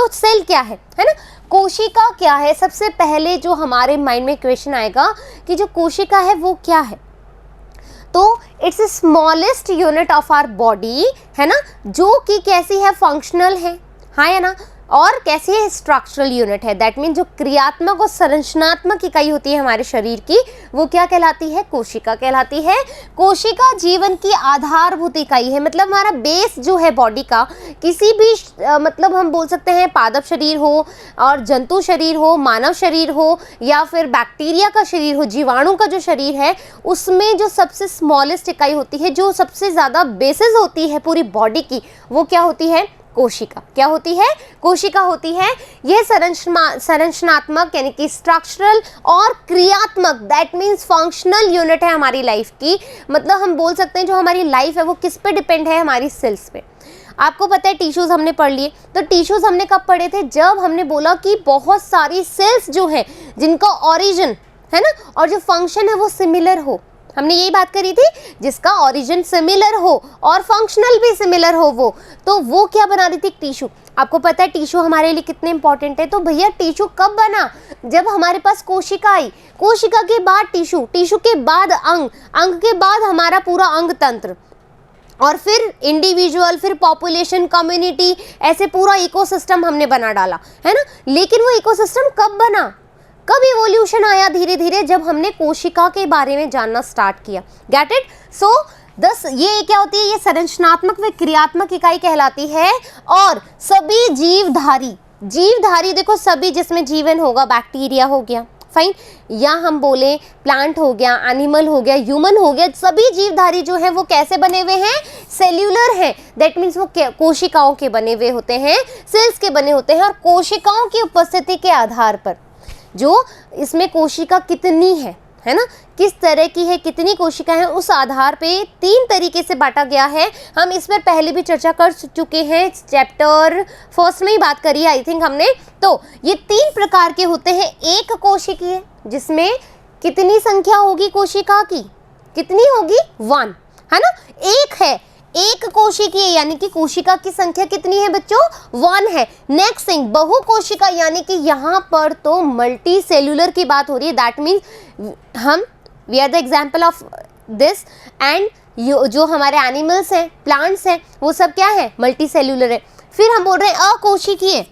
तो सेल क्या है ना, कोशिका क्या है। सबसे पहले जो हमारे माइंड में क्वेश्चन आएगा कि जो कोशिका है वो क्या है, तो it's smallest unit of our body, है ना, जो कि कैसी है, फंक्शनल है, हाँ या ना, और कैसी है, स्ट्रक्चरल यूनिट है। दैट मीन जो क्रियात्मक और संरचनात्मक इकाई होती है हमारे शरीर की, वो क्या कहलाती है, कोशिका कहलाती है। कोशिका जीवन की आधारभूत इकाई है, मतलब हमारा बेस जो है बॉडी का, किसी भी मतलब हम बोल सकते हैं पादप शरीर हो और जंतु शरीर हो, मानव शरीर हो या फिर बैक्टीरिया का शरीर हो, जीवाणु का जो शरीर है, उसमें जो सबसे स्मॉलेस्ट इकाई होती है, जो सबसे ज़्यादा बेसिस होती है पूरी बॉडी की, वो क्या होती है, कोशिका। क्या होती है, कोशिका होती है। यह संरचनात्मक यानी कि स्ट्रक्चरल और क्रियात्मक, दैट मीन्स फंक्शनल यूनिट है हमारी लाइफ की। मतलब हम बोल सकते हैं जो हमारी लाइफ है वो किस पे डिपेंड है, हमारी सेल्स पे। आपको पता है टिश्यूज़ हमने पढ़ लिए, तो टिश्यूज़ हमने कब पढ़े थे, जब हमने बोला कि बहुत सारी सेल्स जो हैं जिनका ओरिजिन है ना और जो फंक्शन है वो सिमिलर हो। हमने यही बात करी थी, जिसका ओरिजिन सिमिलर हो और फंक्शनल भी सिमिलर हो, वो क्या बना रही थी, टिश्यू। आपको पता है टिश्यू हमारे लिए कितने इंपॉर्टेंट है। तो भैया टिश्यू कब बना, जब हमारे पास कोशिका आई, कोशिका के बाद टिश्यू, टिश्यू के बाद अंग, अंग के बाद हमारा पूरा अंग तंत्र, और फिर इंडिविजुअल, फिर पॉपुलेशन, कम्युनिटी, ऐसे पूरा इकोसिस्टम हमने बना डाला, है ना। लेकिन वो इकोसिस्टम कब बना, कब इवोल्यूशन आया, धीरे धीरे, जब हमने कोशिका के बारे में जानना स्टार्ट किया। Get it. सो ये क्या होती है, ये संरचनात्मक व क्रियात्मक इकाई कहलाती है। और सभी जीवधारी देखो, सभी जिसमें जीवन होगा, बैक्टीरिया हो गया, फाइन, या हम बोले प्लांट हो गया, एनिमल हो गया, ह्यूमन हो गया, सभी जीवधारी जो है वो कैसे बने हुए हैं, सेल्यूलर है। दैट मीन्स वो कोशिकाओं के बने हुए होते हैं, सेल्स के बने होते हैं। और कोशिकाओं की उपस्थिति के आधार पर, जो इसमें कोशिका कितनी है ना, किस तरह की है, कितनी कोशिका है, उस आधार पे 3 तरीके से बांटा गया है। हम इस पर पहले भी चर्चा कर चुके हैं, चैप्टर 1 में ही बात करी आई थिंक हमने। तो ये 3 प्रकार के होते हैं। एक कोशिकीय, जिसमें कितनी संख्या होगी कोशिका की, कितनी होगी, 1, है ना, एक है। एक कोशिकीय यानी कि कोशिका की संख्या कितनी है बच्चों, 1 है। नेक्स्ट थिंग, बहु कोशिका, यानी कि यहाँ पर तो मल्टी सेल्यूलर की बात हो रही है। That means we are the example of this. And जो हमारे एनिमल्स हैं, प्लांट्स हैं, वो सब क्या है, मल्टी सेल्यूलर है। फिर हम बोल रहे हैं अकोशिकीय।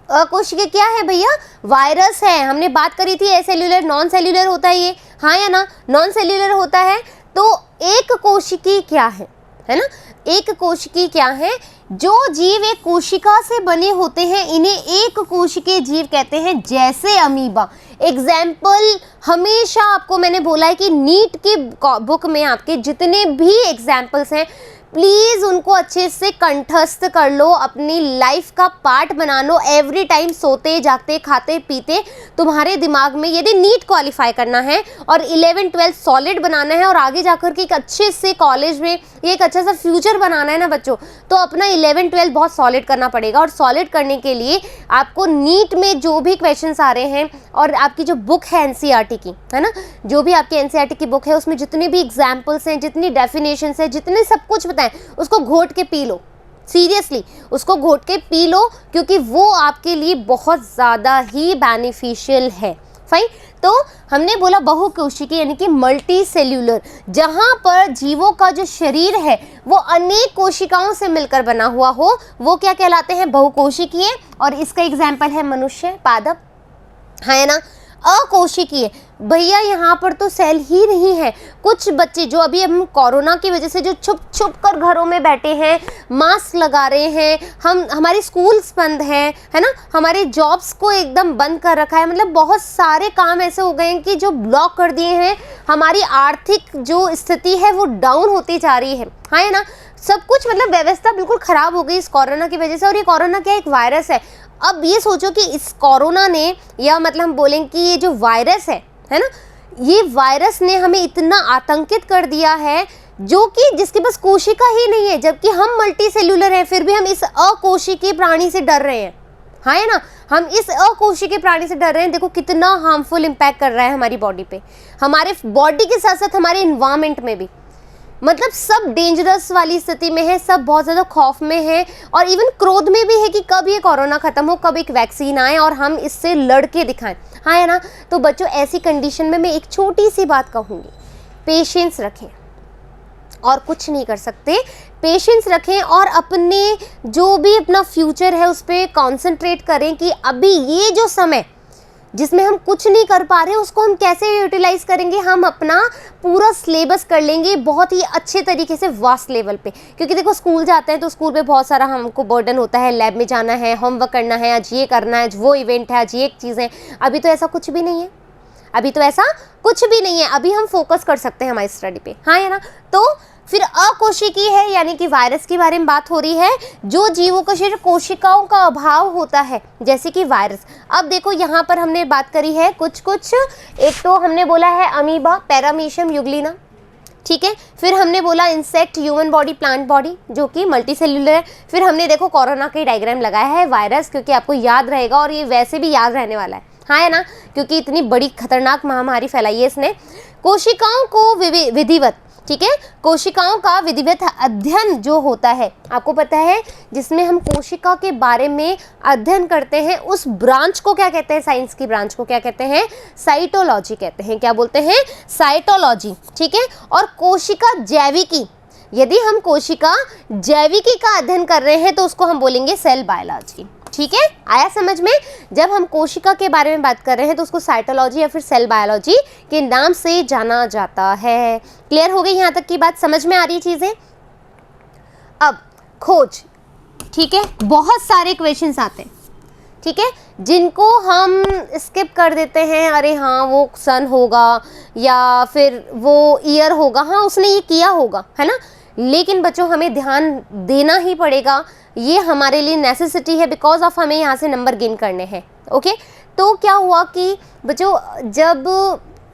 अकोशिकीय क्या है भैया, वायरस है। हमने बात करी थी एसेल्यूलर, नॉन सेल्यूलर होता है ये, हाँ या ना, नॉन सेल्यूलर होता है। तो एक कोशिकीय क्या है ना, एक कोशिकीय क्या है, जो जीव एक कोशिका से बने होते हैं, इन्हें एक कोशिकीय जीव कहते हैं, जैसे अमीबा। एग्जाम्पल हमेशा आपको मैंने बोला है कि नीट की बुक में आपके जितने भी एग्जाम्पल्स हैं, प्लीज़ उनको अच्छे से कंठस्थ कर लो, अपनी लाइफ का पार्ट बना लो। एवरी टाइम सोते जागते खाते पीते तुम्हारे दिमाग में, यदि नीट क्वालिफाई करना है और 11th 12th सॉलिड बनाना है और आगे जाकर के एक अच्छे से कॉलेज में एक अच्छा सा फ्यूचर बनाना है ना बच्चों, तो अपना 11th 12th बहुत सॉलिड करना पड़ेगा। और सॉलिड करने के लिए आपको नीट में जो भी क्वेश्चंस आ रहे हैं, और आपकी जो बुक है एनसीईआरटी की, है ना, जो भी आपकी एनसीईआरटी की बुक है, उसमें जितने भी एग्जाम्पल्स हैं, जितनी डेफिनेशंस हैं, जितने सब कुछ बताएं, उसको घोट के पी लो। सीरियसली उसको घोट के पी लो, क्योंकि वो आपके लिए बहुत ज़्यादा ही बेनिफिशियल है। फाइन। तो हमने बोला बहुकोशिकीय यानी कि मल्टी सेल्यूलर, जहाँ पर जीवों का जो शरीर है वो अनेक कोशिकाओं से मिलकर बना हुआ हो, वो क्या कहलाते हैं, बहुकोशिकीय। और इसका एग्जाम्पल है मनुष्य, पादप, है ना। अकोशिकीय, भैया यहाँ पर तो सेल ही नहीं है। कुछ बच्चे जो अभी हम कोरोना की वजह से जो छुप छुप कर घरों में बैठे हैं, मास्क लगा रहे हैं, हमारे स्कूल्स बंद हैं, है ना, हमारे जॉब्स को एकदम बंद कर रखा है, मतलब बहुत सारे काम ऐसे हो गए हैं कि जो ब्लॉक कर दिए हैं। हमारी आर्थिक जो स्थिति है वो डाउन होती जा रही है ना, सब कुछ मतलब व्यवस्था बिल्कुल ख़राब हो गई इस कोरोना की वजह से। और ये कोरोना क्या, एक वायरस है। अब ये सोचो कि इस कोरोना ने, या मतलब हम बोलेंगे कि ये जो वायरस है ना, ये वायरस ने हमें इतना आतंकित कर दिया है, जो कि जिसके पास कोशिका ही नहीं है, जबकि हम मल्टी सेल्यूलर हैं, फिर भी हम इस अकोशिकीय प्राणी से डर रहे हैं, है ना, हम इस अकोशिकीय प्राणी से डर रहे हैं। देखो कितना हार्मफुल इम्पैक्ट कर रहा है हमारी बॉडी पे, हमारे बॉडी के साथ साथ हमारे इन्वायरमेंट में भी। मतलब सब डेंजरस वाली स्थिति में है, सब बहुत ज़्यादा खौफ में है और इवन क्रोध में भी है कि कब ये कोरोना ख़त्म हो, कब एक वैक्सीन आए और हम इससे लड़ के दिखाएं। हाँ है ना। तो बच्चों ऐसी कंडीशन में मैं एक छोटी सी बात कहूँगी, पेशेंस रखें और कुछ नहीं कर सकते। पेशेंस रखें और अपने जो भी अपना फ्यूचर है उस पर कॉन्सेंट्रेट करें कि अभी ये जो समय जिसमें हम कुछ नहीं कर पा रहे उसको हम कैसे यूटिलाइज करेंगे। हम अपना पूरा सिलेबस कर लेंगे बहुत ही अच्छे तरीके से वास्ट लेवल पे, क्योंकि देखो स्कूल जाते हैं तो स्कूल पे बहुत सारा हमको बर्डन होता है, लैब में जाना है, होमवर्क करना है, आज ये करना है, आज वो इवेंट है, आज ये चीज़ है। अभी तो ऐसा कुछ भी नहीं है, अभी तो ऐसा कुछ भी नहीं है। अभी हम फोकस कर सकते हैं हमारी स्टडी पे। हाँ है ना। तो फिर अकोशिकी है यानी कि वायरस के बारे में बात हो रही है, जो जीवों के शरीर कोशिकाओं का अभाव होता है जैसे कि वायरस। अब देखो यहाँ पर हमने बात करी है कुछ एक तो हमने बोला है अमीबा, पैरामीशियम यूग्लिना, ठीक है। फिर हमने बोला insect, human body, plant body जो कि मल्टी सेल्यूलर है। फिर हमने देखो कोरोना का डायग्राम लगाया है वायरस, क्योंकि आपको याद रहेगा और ये वैसे भी याद रहने वाला है। हाँ है ना, क्योंकि इतनी बड़ी खतरनाक महामारी फैलाई है इसने। कोशिकाओं को विधिवत, ठीक है, कोशिकाओं का विधिवत अध्ययन जो होता है आपको पता है, जिसमें हम कोशिका के बारे में अध्ययन करते हैं, उस ब्रांच को क्या कहते हैं, साइंस की ब्रांच को क्या कहते हैं, साइटोलॉजी कहते हैं। क्या बोलते हैं, साइटोलॉजी, ठीक है। और कोशिका जैविकी, यदि हम कोशिका जैविकी का अध्ययन कर रहे हैं तो उसको हम बोलेंगे सेल बायोलॉजी, ठीक है। आया समझ में। जब हम कोशिका के बारे में बात कर रहे हैं तो उसको साइटोलॉजी या फिर सेल बायोलॉजी के नाम से जाना जाता है। क्लियर हो गई यहाँ तक की बात, समझ में आ रही चीजें। अब खोज, ठीक है, बहुत सारे क्वेश्चंस आते हैं, ठीक है, जिनको हम स्किप कर देते हैं। अरे हाँ वो सन होगा या फिर वो ईयर होगा, हाँ उसने ये किया होगा, है ना। लेकिन बच्चों हमें ध्यान देना ही पड़ेगा, ये हमारे लिए नेसेसिटी है, बिकॉज ऑफ हमें यहाँ से नंबर गेन करने हैं। ओके, तो क्या हुआ कि बच्चों जब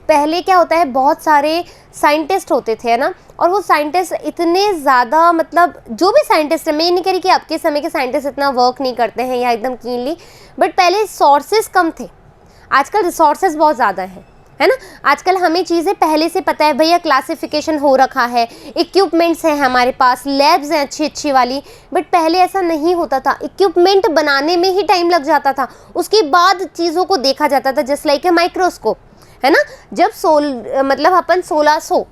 पहले क्या होता है, बहुत सारे साइंटिस्ट होते थे, है ना, और वो साइंटिस्ट इतने ज़्यादा, मतलब जो भी साइंटिस्ट है, मैं ये नहीं कह रही कि आपके समय के साइंटिस्ट इतना वर्क नहीं करते हैं या एकदम कीनली, बट पहले सोर्सेज कम थे, आजकल रिसोर्सेज बहुत ज़्यादा हैं, है ना। आजकल हमें चीज़ें पहले से पता है, भैया क्लासिफिकेशन हो रखा है, इक्विपमेंट्स हैं हमारे पास, लैब्स हैं अच्छी अच्छी वाली, बट पहले ऐसा नहीं होता था। इक्विपमेंट बनाने में ही टाइम लग जाता था, उसके बाद चीज़ों को देखा जाता था, जस्ट लाइक ए माइक्रोस्कोप, है ना। जब मतलब अपन 1600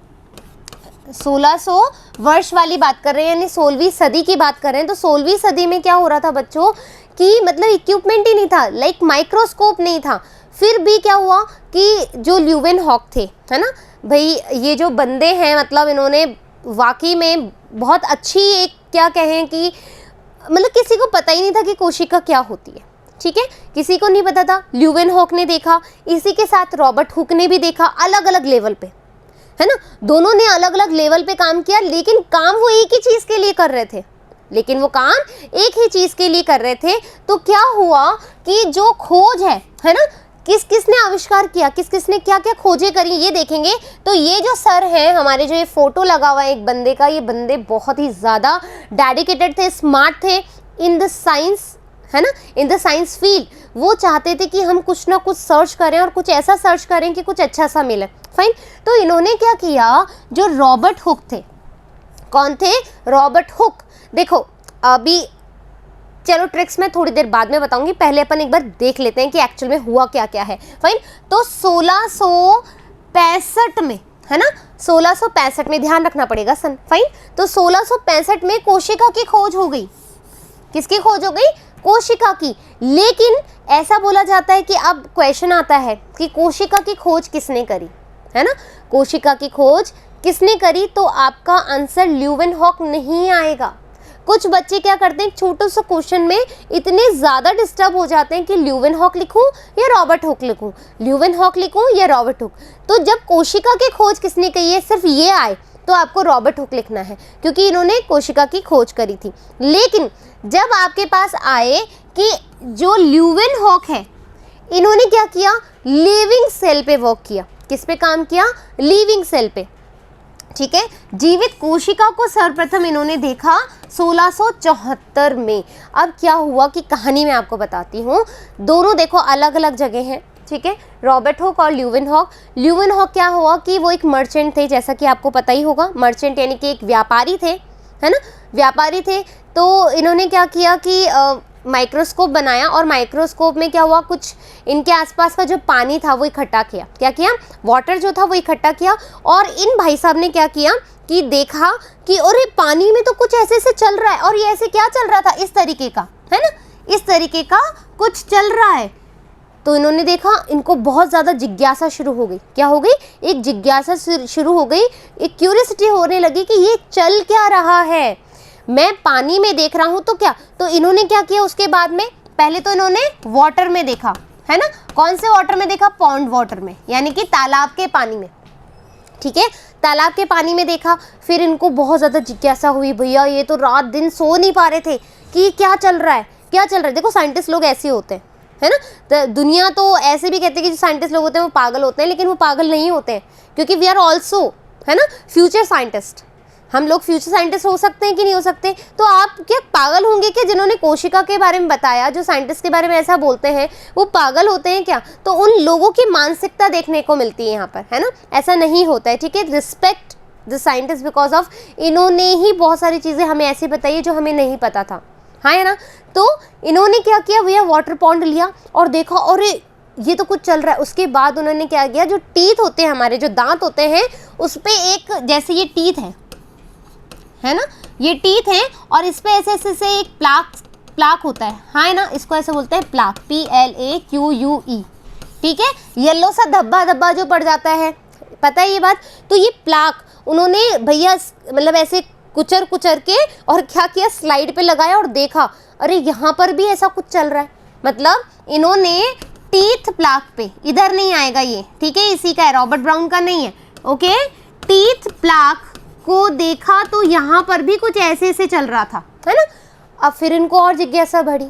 वर्ष वाली बात कर रहे हैं, यानी 16वीं सदी की बात कर रहे हैं, तो 16वीं सदी में क्या हो रहा था बच्चों कि मतलब इक्विपमेंट ही नहीं था, लाइक माइक्रोस्कोप नहीं था। फिर भी क्या हुआ कि जो ल्यूवेनहॉक थे, है ना भाई, ये जो बंदे हैं, मतलब इन्होंने वाकई में बहुत अच्छी, एक क्या कहें कि मतलब किसी को पता ही नहीं था कि कोशिका क्या होती है, ठीक है, किसी को नहीं पता था। ल्यूवेनहॉक ने देखा, इसी के साथ रॉबर्ट हुक ने भी देखा, अलग अलग लेवल पे, है ना, दोनों ने अलग अलग लेवल पे काम किया, लेकिन काम वो एक ही चीज़ के लिए कर रहे थे, तो क्या हुआ कि जो खोज है ना, किस किस ने आविष्कार किया, किस किस ने क्या क्या खोजें करी, ये देखेंगे। तो ये जो सर हैं हमारे, जो ये फोटो लगा हुआ है एक बंदे का, ये बंदे बहुत ही ज़्यादा डेडिकेटेड थे, स्मार्ट थे इन द साइंस, है ना, इन द साइंस फील्ड। वो चाहते थे कि हम कुछ ना कुछ सर्च करें और कुछ ऐसा सर्च करें कि कुछ अच्छा सा मिले। फाइन, तो इन्होंने क्या किया, जो रॉबर्ट हुक थे, कौन थे, रॉबर्ट हुक। देखो अभी चलो ट्रिक्स मैं थोड़ी देर बाद में बताऊंगी, पहले अपन एक बार देख लेते हैं कि एक्चुअल में हुआ क्या क्या है। फाइन, तो 1665 में, है ना, 1665 में, ध्यान रखना पड़ेगा सन। फाइन, तो 1665 में कोशिका की खोज हो गई। किसकी खोज हो गई, कोशिका की। लेकिन ऐसा बोला जाता है कि अब क्वेश्चन आता है कि कोशिका की खोज किसने करी, है ना, कोशिका की खोज किसने करी, तो आपका आंसर ल्यूवेनहॉक नहीं आएगा। कुछ बच्चे क्या करते हैं, छोटे से क्वेश्चन में इतने ज़्यादा डिस्टर्ब हो जाते हैं कि ल्यूवेनहॉक लिखूं या रॉबर्ट हुक लिखूं, ल्यूवेनहॉक लिखूं या रॉबर्ट हुक। तो जब कोशिका की खोज किसने की है, सिर्फ ये आए तो आपको रॉबर्ट हुक लिखना है, क्योंकि इन्होंने कोशिका की खोज करी थी। लेकिन जब आपके पास आए कि जो ल्यूवेनहॉक है, इन्होंने क्या किया, लिविंग सेल पे वर्क किया। किस पे काम किया, लिविंग सेल पे, ठीक है। जीवित कोशिका को सर्वप्रथम इन्होंने देखा 1674 में। अब क्या हुआ कि कहानी मैं आपको बताती हूँ, दोनों देखो अलग अलग जगह हैं, ठीक है, रॉबर्ट हुक और ल्यूवेनहॉक। ल्यूवेनहॉक क्या हुआ कि वो एक मर्चेंट थे, जैसा कि आपको पता ही होगा, मर्चेंट यानी कि एक व्यापारी थे, है ना, व्यापारी थे। तो इन्होंने क्या किया कि माइक्रोस्कोप बनाया, और माइक्रोस्कोप में क्या हुआ, कुछ इनके आसपास का जो पानी था वो इकट्ठा किया, क्या किया, वाटर जो था वो इकट्ठा किया, और इन भाई साहब ने क्या किया कि देखा कि अरे पानी में तो कुछ ऐसे ऐसे चल रहा है, और ये ऐसे क्या चल रहा था, इस तरीके का, है ना, इस तरीके का कुछ चल रहा है। तो इन्होंने देखा, इनको बहुत ज़्यादा जिज्ञासा शुरू हो गई, क्या हो गई, एक जिज्ञासा शुरू हो गई, एक क्यूरियोसिटी होने लगी कि ये चल क्या रहा है, मैं पानी में देख रहा हूँ तो क्या। तो इन्होंने क्या किया उसके बाद में, पहले तो इन्होंने वाटर में देखा, है ना, कौन से वाटर में देखा, पॉन्ड वाटर में, यानी कि तालाब के पानी में, ठीक है, तालाब के पानी में देखा। फिर इनको बहुत ज़्यादा जिज्ञासा हुई, भैया ये तो रात दिन सो नहीं पा रहे थे कि क्या चल रहा है, क्या चल रहा है। देखो साइंटिस्ट लोग ऐसे होते हैं, है ना, तो दुनिया तो ऐसे भी कहते हैं कि जो साइंटिस्ट लोग होते हैं वो पागल होते हैं, लेकिन वो पागल नहीं होते हैं, क्योंकि वी आर ऑल्सो, है ना, फ्यूचर साइंटिस्ट। हम लोग फ्यूचर साइंटिस्ट हो सकते हैं कि नहीं हो सकते। तो आप क्या पागल होंगे कि जिन्होंने कोशिका के बारे में बताया, जो साइंटिस्ट के बारे में ऐसा बोलते हैं, वो पागल होते हैं क्या। तो उन लोगों की मानसिकता देखने को मिलती है यहाँ पर, है ना, ऐसा नहीं होता है, ठीक है। Respect the scientist because of इन्होंने ही बहुत सारी चीज़ें हमें ऐसी बताई है जो हमें नहीं पता था, हाँ, है ना। तो इन्होंने क्या किया भैया, वाटर पॉन्ड लिया और देखा, और ये तो कुछ चल रहा है। उसके बाद उन्होंने क्या किया, जो टीथ होते हैं हमारे, जो दांत होते हैं, उस पर एक, जैसे ये टीथ है ना, ये टीथ हैं, और इस पे ऐसे ऐसे एक प्लाक होता है, हाँ, है ना, इसको ऐसे बोलते हैं प्लाक, PLAQUE, ठीक है, येलो सा धब्बा धब्बा जो पड़ जाता है, पता है ये बात। तो ये प्लाक उन्होंने भैया मतलब ऐसे कुचर कुचर के और क्या किया, स्लाइड पे लगाया और देखा, अरे यहाँ पर भी ऐसा कुछ चल रहा है। मतलब इन्होंने टीथ प्लाक पे, इधर नहीं आएगा ये, ठीक है, इसी का है, रॉबर्ट ब्राउन का नहीं है, ओके, टीथ प्लाक को देखा तो यहाँ पर भी कुछ ऐसे ऐसे चल रहा था, है ना। अब फिर इनको और जिज्ञासा बढ़ी,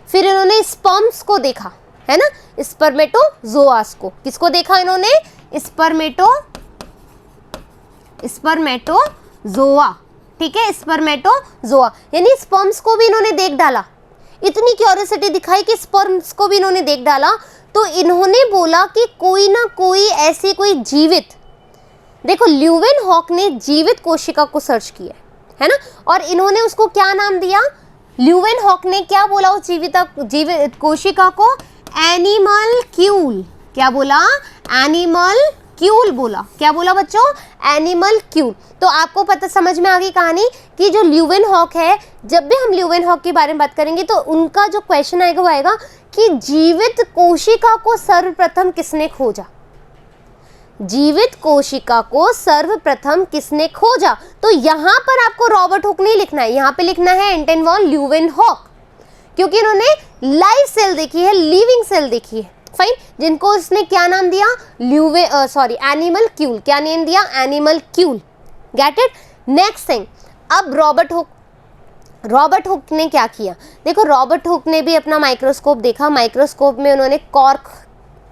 फिर इन्होंने स्पर्म्स को देखा, है ना, स्पर्मेटोजोआस को, किसको देखा इन्होंने, स्पर्मेटोजोआ, ठीक है, स्पर्मेटोजोआ, यानी स्पर्म्स को भी इन्होंने देख डाला। इतनी क्यूरियोसिटी दिखाई कि स्पर्म्स को भी इन्होंने देख डाला। तो इन्होंने बोला कि कोई ना कोई ऐसी कोई जीवित, देखो ल्यूवेनहॉक ने जीवित कोशिका को सर्च किया है ना, और इन्होंने उसको क्या नाम दिया, ल्यूवेनहॉक ने क्या बोला उस जीवित कोशिका को, एनिमल्क्यूल, क्या बोला, एनिमल्क्यूल बोला, क्या बोला बच्चों, एनिमल्क्यूल। तो आपको पता, समझ में आ गई कहानी कि जो ल्यूवेनहॉक है, जब भी हम ल्यूवेनहॉक के बारे में बात करेंगे तो उनका जो क्वेश्चन आएगा वो आएगा कि जीवित कोशिका को सर्वप्रथम किसने खोजा, जीवित कोशिका को सर्वप्रथम किसने खोजा। तो यहाँ पर आपको रॉबर्ट हुक नहीं लिखना है, यहाँ पे लिखना है एंटन वॉन ल्यूवेनहॉक, क्योंकि इन्होंने लाइव सेल देखी है, लिविंग सेल देखी है, फाइन, जिनको इसने क्या नाम दिया, एनिमल्क्यूल, क्या नेम दिया, एनिमल्क्यूल, गेट इट। नेक्स्ट थिंग, अब रॉबर्ट हुक ने क्या किया, देखो रॉबर्ट हुक ने भी अपना माइक्रोस्कोप देखा। माइक्रोस्कोप में उन्होंने कॉर्क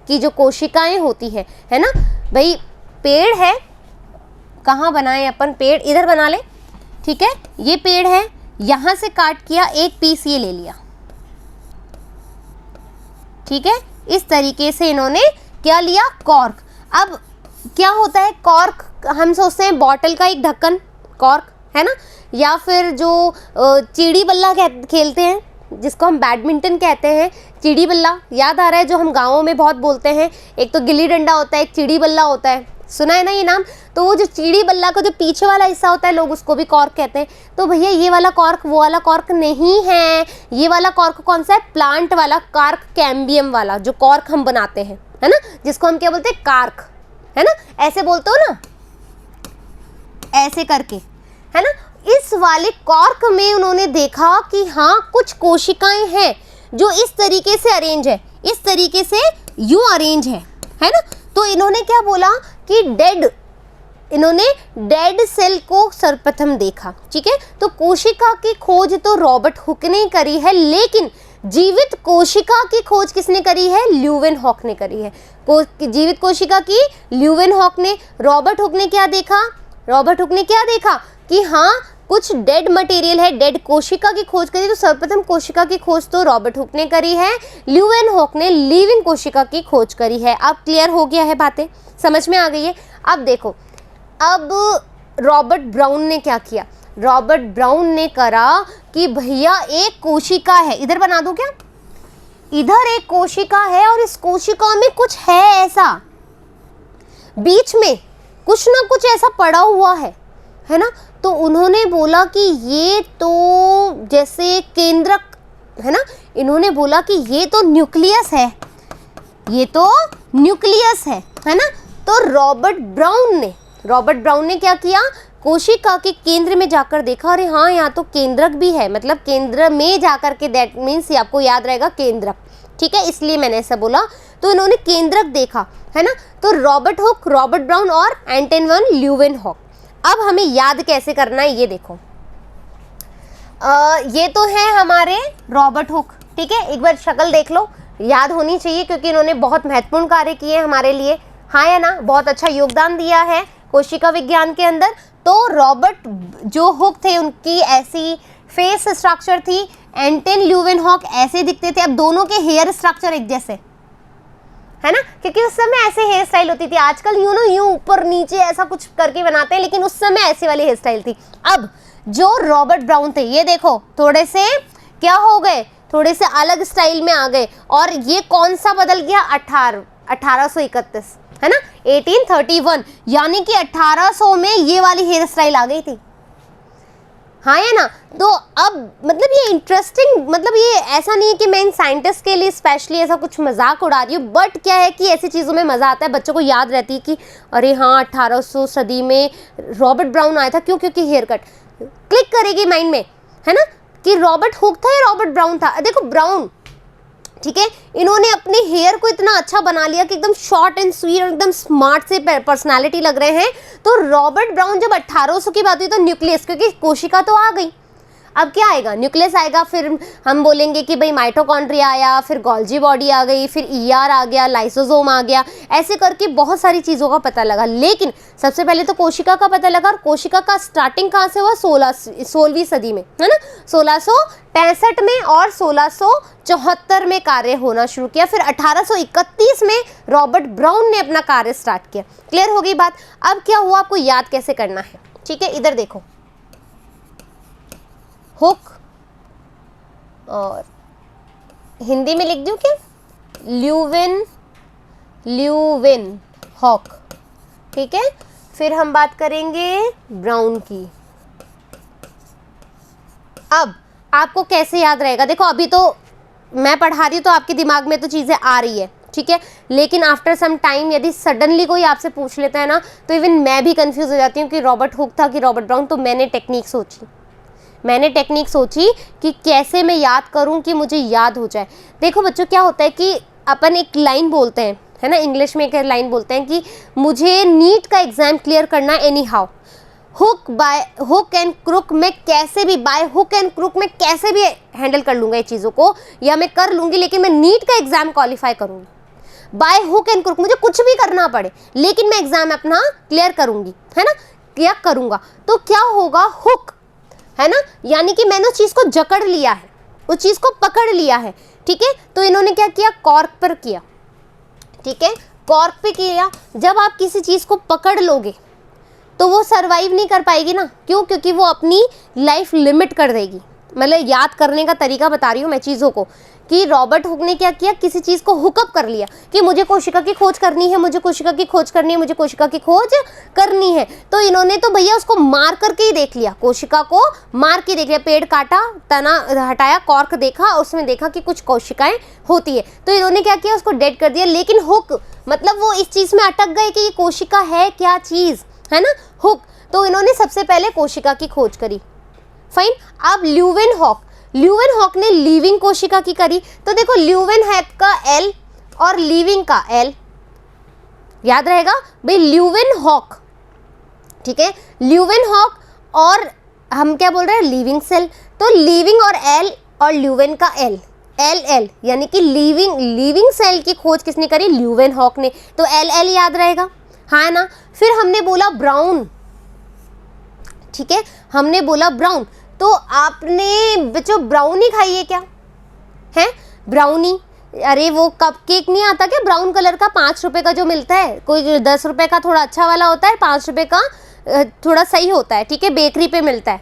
की जो कोशिकाएं होती है ना, भाई पेड़ है, कहाँ बनाए अपन पेड़, इधर बना ले, ठीक है, ये पेड़ है, यहाँ से काट किया, एक पीस ये ले लिया, ठीक है, इस तरीके से इन्होंने क्या लिया, कॉर्क। अब क्या होता है कॉर्क, हम सोचते हैं बॉटल का एक ढक्कन कॉर्क, है ना, या फिर जो चिड़ी बल्ला खेलते हैं, जिसको हम बैडमिंटन कहते हैं, चिड़ी बल्ला याद आ रहा है, जो हम गाँवों में बहुत बोलते हैं, एक तो गिल्ली डंडा होता है, एक चिड़ी बल्ला होता है, सुना है ना ये नाम। तो वो जो चिड़ी बल्ला का जो पीछे वाला हिस्सा होता है, लोग उसको भी कॉर्क कहते हैं। तो भैया ये वाला कॉर्क वो वाला कॉर्क नहीं है, ये वाला कॉर्क कौन सा है, प्लांट वाला कार्क कैम्बियम वाला, जो कॉर्क हम बनाते हैं, है ना, जिसको हम क्या बोलते हैं, कार्क, है ना, ऐसे बोलते हो ना, ऐसे करके, है ना। इस वाले कॉर्क में उन्होंने देखा कि हाँ कुछ कोशिकाएं हैं जो इस तरीके से अरेंज है, इस तरीके से यूं अरेंज है ना। तो इन्होंने क्या बोला कि इन्होंने डेड सेल को सर्वप्रथम देखा, ठीक है। तो कोशिका की खोज तो रॉबर्ट हुक ने करी है, लेकिन जीवित कोशिका की खोज किसने करी है, ल्यूवेनहॉक ने करी है। जीवित कोशिका की ल्यूवेनहॉक ने, रॉबर्ट हुक ने क्या देखा, रॉबर्ट हुक ने क्या देखा कि हाँ कुछ डेड मटेरियल है, डेड कोशिका की खोज करी, तो सर्वप्रथम कोशिका की खोज तो रॉबर्ट हुक ने करी है, ल्यूवेनहॉक ने लिविंग कोशिका की खोज करी है। अब क्लियर हो गया है, बातें समझ में आ गई है। अब देखो, अब रॉबर्ट ब्राउन ने क्या किया, रॉबर्ट ब्राउन ने करा कि भैया एक कोशिका है, इधर बना दूं क्या, इधर एक कोशिका है और इस कोशिका में कुछ है ऐसा, बीच में कुछ ना कुछ ऐसा पड़ा हुआ है ना। तो उन्होंने बोला कि ये तो जैसे केंद्रक है ना, इन्होंने बोला कि ये तो न्यूक्लियस है, ये तो न्यूक्लियस है ना। तो रॉबर्ट ब्राउन ने क्या किया, कोशिका के केंद्र में जाकर देखा, अरे हाँ यहाँ तो केंद्रक भी है, मतलब केंद्र में जाकर के, दैट मीन्स आपको याद रहेगा केंद्रक, ठीक है, इसलिए मैंने ऐसा बोला। तो इन्होंने केंद्रक देखा है ना। तो रॉबर्ट हुक, रॉबर्ट ब्राउन और एंटन वन ल्यूवेनहॉक। अब हमें याद कैसे करना है ये देखो, ये तो है हमारे रॉबर्ट हुक, ठीक है, एक बार शक्ल देख लो, याद होनी चाहिए क्योंकि इन्होंने बहुत महत्वपूर्ण कार्य किए हमारे लिए, हाँ या ना, बहुत अच्छा योगदान दिया है कोशिका विज्ञान के अंदर। तो रॉबर्ट जो हुक थे उनकी ऐसी फेस स्ट्रक्चर थी, एंटन ल्यूवेनहॉक ऐसे दिखते थे। अब दोनों के हेयर स्ट्रक्चर एक जैसे है ना, क्योंकि उस समय ऐसे हेयर स्टाइल होती थी, आजकल यूं ऊपर नीचे ऐसा कुछ करके बनाते हैं, लेकिन उस समय ऐसी वाली हेयर स्टाइल थी। अब जो रॉबर्ट ब्राउन थे, ये देखो थोड़े से क्या हो गए, थोड़े से अलग स्टाइल में आ गए, और ये कौन सा बदल गया, 1831 है ना, 1831, यानी कि 1800 में ये वाली हेयर स्टाइल आ गई थी, हाँ है ना। तो अब मतलब ये इंटरेस्टिंग, मतलब ये ऐसा नहीं है कि मैं इन साइंटिस्ट के लिए स्पेशली ऐसा कुछ मजाक उड़ा रही हूँ, बट क्या है कि ऐसी चीज़ों में मज़ा आता है, बच्चों को याद रहती है कि अरे हाँ 1800 सदी में रॉबर्ट ब्राउन आया था, क्यों, क्योंकि हेयर कट क्लिक करेगी माइंड में, है ना, कि रॉबर्ट हुक था या रॉबर्ट ब्राउन था। देखो ब्राउन, ठीक है, इन्होंने अपने हेयर को इतना अच्छा बना लिया कि एकदम शॉर्ट एंड स्वीट और एकदम स्मार्ट से पर्सनालिटी लग रहे हैं। तो रॉबर्ट ब्राउन, जब 1800 की बात हुई तो न्यूक्लियस, क्योंकि कोशिका तो आ गई, अब क्या आएगा, न्यूक्लियस आएगा, फिर हम बोलेंगे कि भाई माइटोकॉन्ड्रिया आया, फिर गोल्जी बॉडी आ गई, फिर ईआर आ गया, लाइसोसोम आ गया, ऐसे करके बहुत सारी चीज़ों का पता लगा। लेकिन सबसे पहले तो कोशिका का पता लगा, और कोशिका का स्टार्टिंग कहाँ से हुआ, 16वीं सदी में, है ना, 1665 में और 1674 में कार्य होना शुरू किया। फिर 1831 में रॉबर्ट ब्राउन ने अपना कार्य स्टार्ट किया। क्लियर हो गई बात। अब क्या हुआ, आपको याद कैसे करना है, ठीक है, इधर देखो, हुक, और हिंदी में लिख दूं क्या, ल्यूवेनहॉक, ठीक है। फिर हम बात करेंगे ब्राउन की। अब आपको कैसे याद रहेगा, देखो अभी तो मैं पढ़ा रही हूँ तो आपके दिमाग में तो चीज़ें आ रही है, ठीक है, लेकिन आफ्टर सम टाइम यदि सडनली कोई आपसे पूछ लेता है ना, तो इवन मैं भी कंफ्यूज हो जाती हूँ कि रॉबर्ट हुक था कि रॉबर्ट ब्राउन। तो मैंने टेक्निक सोची कि कैसे मैं याद करूं कि मुझे याद हो जाए। देखो बच्चों, क्या होता है कि अपन एक लाइन बोलते हैं, है ना, इंग्लिश में एक लाइन बोलते हैं कि मुझे नीट का एग्जाम क्लियर करना anyhow, hook and crook मैं कैसे भी, बाय हुक एंड क्रुक मैं कैसे भी हैंडल कर लूँगा ये चीज़ों को, या मैं कर लूँगी, लेकिन मैं नीट का एग्जाम क्वालिफाई करूँगी बाय हुक एंड क्रुक, मुझे कुछ भी करना पड़े लेकिन मैं एग्जाम अपना क्लियर करूँगी, है ना, क्या करूँगा। तो क्या होगा, हुक, है ना, यानी कि मैंने उस चीज़ को जकड़ लिया है, उस चीज़ को पकड़ लिया है, ठीक है। तो इन्होंने क्या किया, कॉर्क पर किया, ठीक है, कॉर्क पे किया। जब आप किसी चीज़ को पकड़ लोगे तो वो सरवाइव नहीं कर पाएगी ना, क्यों, क्योंकि वो अपनी लाइफ लिमिट कर देगी। मतलब याद करने का तरीका बता रही हूँ मैं चीज़ों को, कि रॉबर्ट हुक ने क्या किया, किसी चीज़ को हुकअप कर लिया कि मुझे कोशिका की खोज करनी है, मुझे कोशिका की खोज करनी है, मुझे कोशिका की खोज करनी है। तो इन्होंने तो भैया उसको मार करके ही देख लिया, कोशिका को मार के देख लिया, पेड़ काटा, तना हटाया, कॉर्क देखा, उसमें देखा कि कुछ कोशिकाएं होती है, तो इन्होंने क्या किया, उसको डेड कर दिया। लेकिन हुक मतलब वो इस चीज़ में अटक गए कि ये कोशिका है क्या चीज़, है ना, हुक। तो इन्होंने सबसे पहले कोशिका की खोज करी, फाइन। अब ल्यूवेनहॉक ने लिविंग कोशिका की करी। तो देखो ल्यूवेनहॉक का एल और लिविंग का एल याद रहेगा भाई, ल्यूवेनहॉक, ठीक है, ल्यूवेनहॉक, और हम क्या बोल रहे हैं, लिविंग सेल। तो लिविंग और एल और ल्यूवेन का एल, एल यानी कि लिविंग सेल की खोज किसने करी, ल्यूवेनहॉक ने। तो एल याद रहेगा, हाँ ना। फिर हमने बोला ब्राउन, ठीक है, हमने बोला ब्राउन, तो आपने बच्चों ब्राउनी खाई है क्या? है ब्राउनी, अरे वो कपकेक नहीं आता क्या ब्राउन कलर का, 5 रुपए का जो मिलता है, कोई 10 रुपए का थोड़ा अच्छा वाला होता है, 5 रुपए का थोड़ा सही होता है, ठीक है, बेकरी पे मिलता है,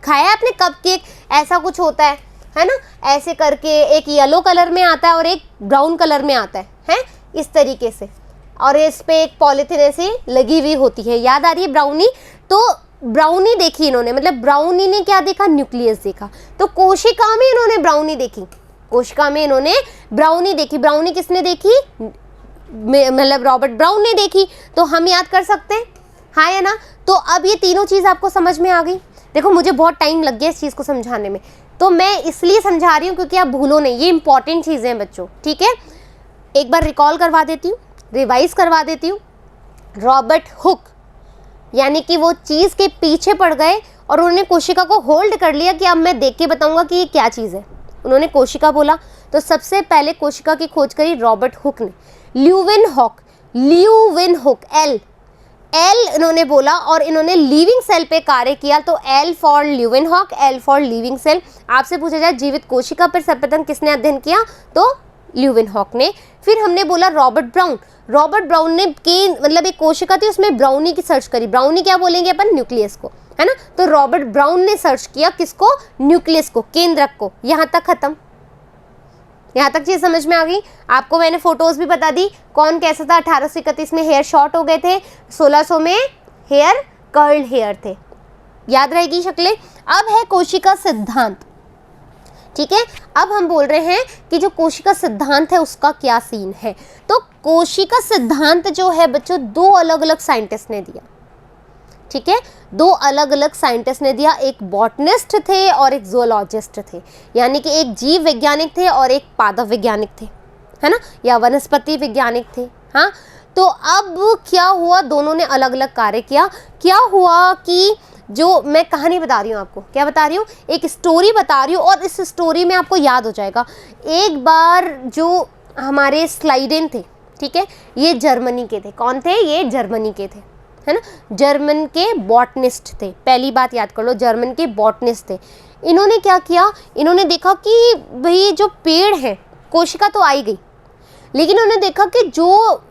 खाया है आपने कपकेक? ऐसा कुछ होता है ना, ऐसे करके एक येलो कलर में आता है और एक ब्राउन कलर में आता है इस तरीके से, और इस पे एक पॉलिथीन ऐसी लगी हुई होती है, याद आ रही है ब्राउनी? तो ब्राउनी देखी इन्होंने, मतलब ब्राउनी ने क्या देखा? न्यूक्लियस देखा। तो कोशिका में इन्होंने ब्राउनी देखी, कोशिका में इन्होंने ब्राउनी देखी। ब्राउनी किसने देखी? मतलब रॉबर्ट ब्राउन ने देखी। तो हम याद कर सकते हैं, हाँ या ना? तो अब ये तीनों चीज़ आपको समझ में आ गई। देखो मुझे बहुत टाइम लग गया इस चीज़ को समझाने में, तो मैं इसलिए समझा रही हूँ क्योंकि आप भूलो नहीं, ये इंपॉर्टेंट चीज़ें हैं बच्चों, ठीक है। एक बार रिकॉल करवा देती हूँ, रिवाइज करवा देती हूँ। रॉबर्ट हुक यानी कि वो चीज़ के पीछे पड़ गए और उन्होंने कोशिका को होल्ड कर लिया कि अब मैं देख के बताऊंगा कि ये क्या चीज़ है। उन्होंने कोशिका बोला, तो सबसे पहले कोशिका की खोज करी रॉबर्ट हुक ने। ल्यूवेनहॉक, एल इन्होंने बोला और इन्होंने लिविंग सेल पे कार्य किया, तो L for Leeuwenhoek, L for living cell. आपसे पूछा जाए जीवित कोशिका पर सर्वप्रथम किसने अध्ययन किया, तो ल्यूवेनहॉक ने। फिर हमने बोला रॉबर्ट ब्राउन ने के मतलब एक कोशिका थी उसमें ब्राउनी की सर्च करी। ब्राउनी क्या बोलेंगे अपन? न्यूक्लियस को, है ना। तो रॉबर्ट ब्राउन ने सर्च किया किसको? न्यूक्लियस को, केंद्रक को। यहाँ तक खत्म, यहाँ तक चीज समझ में आ गई। आपको मैंने फोटोज भी बता दी, कौन कैसा था। 1831 में हेयर शॉर्ट हो गए थे, 1600 में हेयर कर्ल्ड हेयर थे, याद रहेगी शक्लें। अब है कोशिका सिद्धांत, ठीक है। अब हम बोल रहे हैं कि जो कोशिका सिद्धांत है उसका क्या सीन है। तो कोशिका सिद्धांत जो है बच्चों, दो अलग अलग साइंटिस्ट ने दिया, ठीक है, दो अलग अलग साइंटिस्ट ने दिया। एक बॉटनिस्ट थे और एक जूलॉजिस्ट थे, यानी कि एक जीव वैज्ञानिक थे और एक पादप वैज्ञानिक थे, है ना, या वनस्पति वैज्ञानिक थे। हाँ, तो अब क्या हुआ, दोनों ने अलग अलग कार्य किया। क्या हुआ कि जो मैं कहानी बता रही हूँ आपको, क्या बता रही हूँ, एक स्टोरी बता रही हूँ, और इस स्टोरी में आपको याद हो जाएगा। एक बार जो हमारे स्लाइडेन थे, ठीक है, ये जर्मनी के थे। कौन थे? ये जर्मनी के थे, है ना, जर्मन के बॉटनिस्ट थे। पहली बात याद कर लो, जर्मन के बॉटनिस्ट थे। इन्होंने क्या किया, इन्होंने देखा कि भाई जो पेड़ हैं, कोशिका तो आई गई, लेकिन उन्होंने देखा कि जो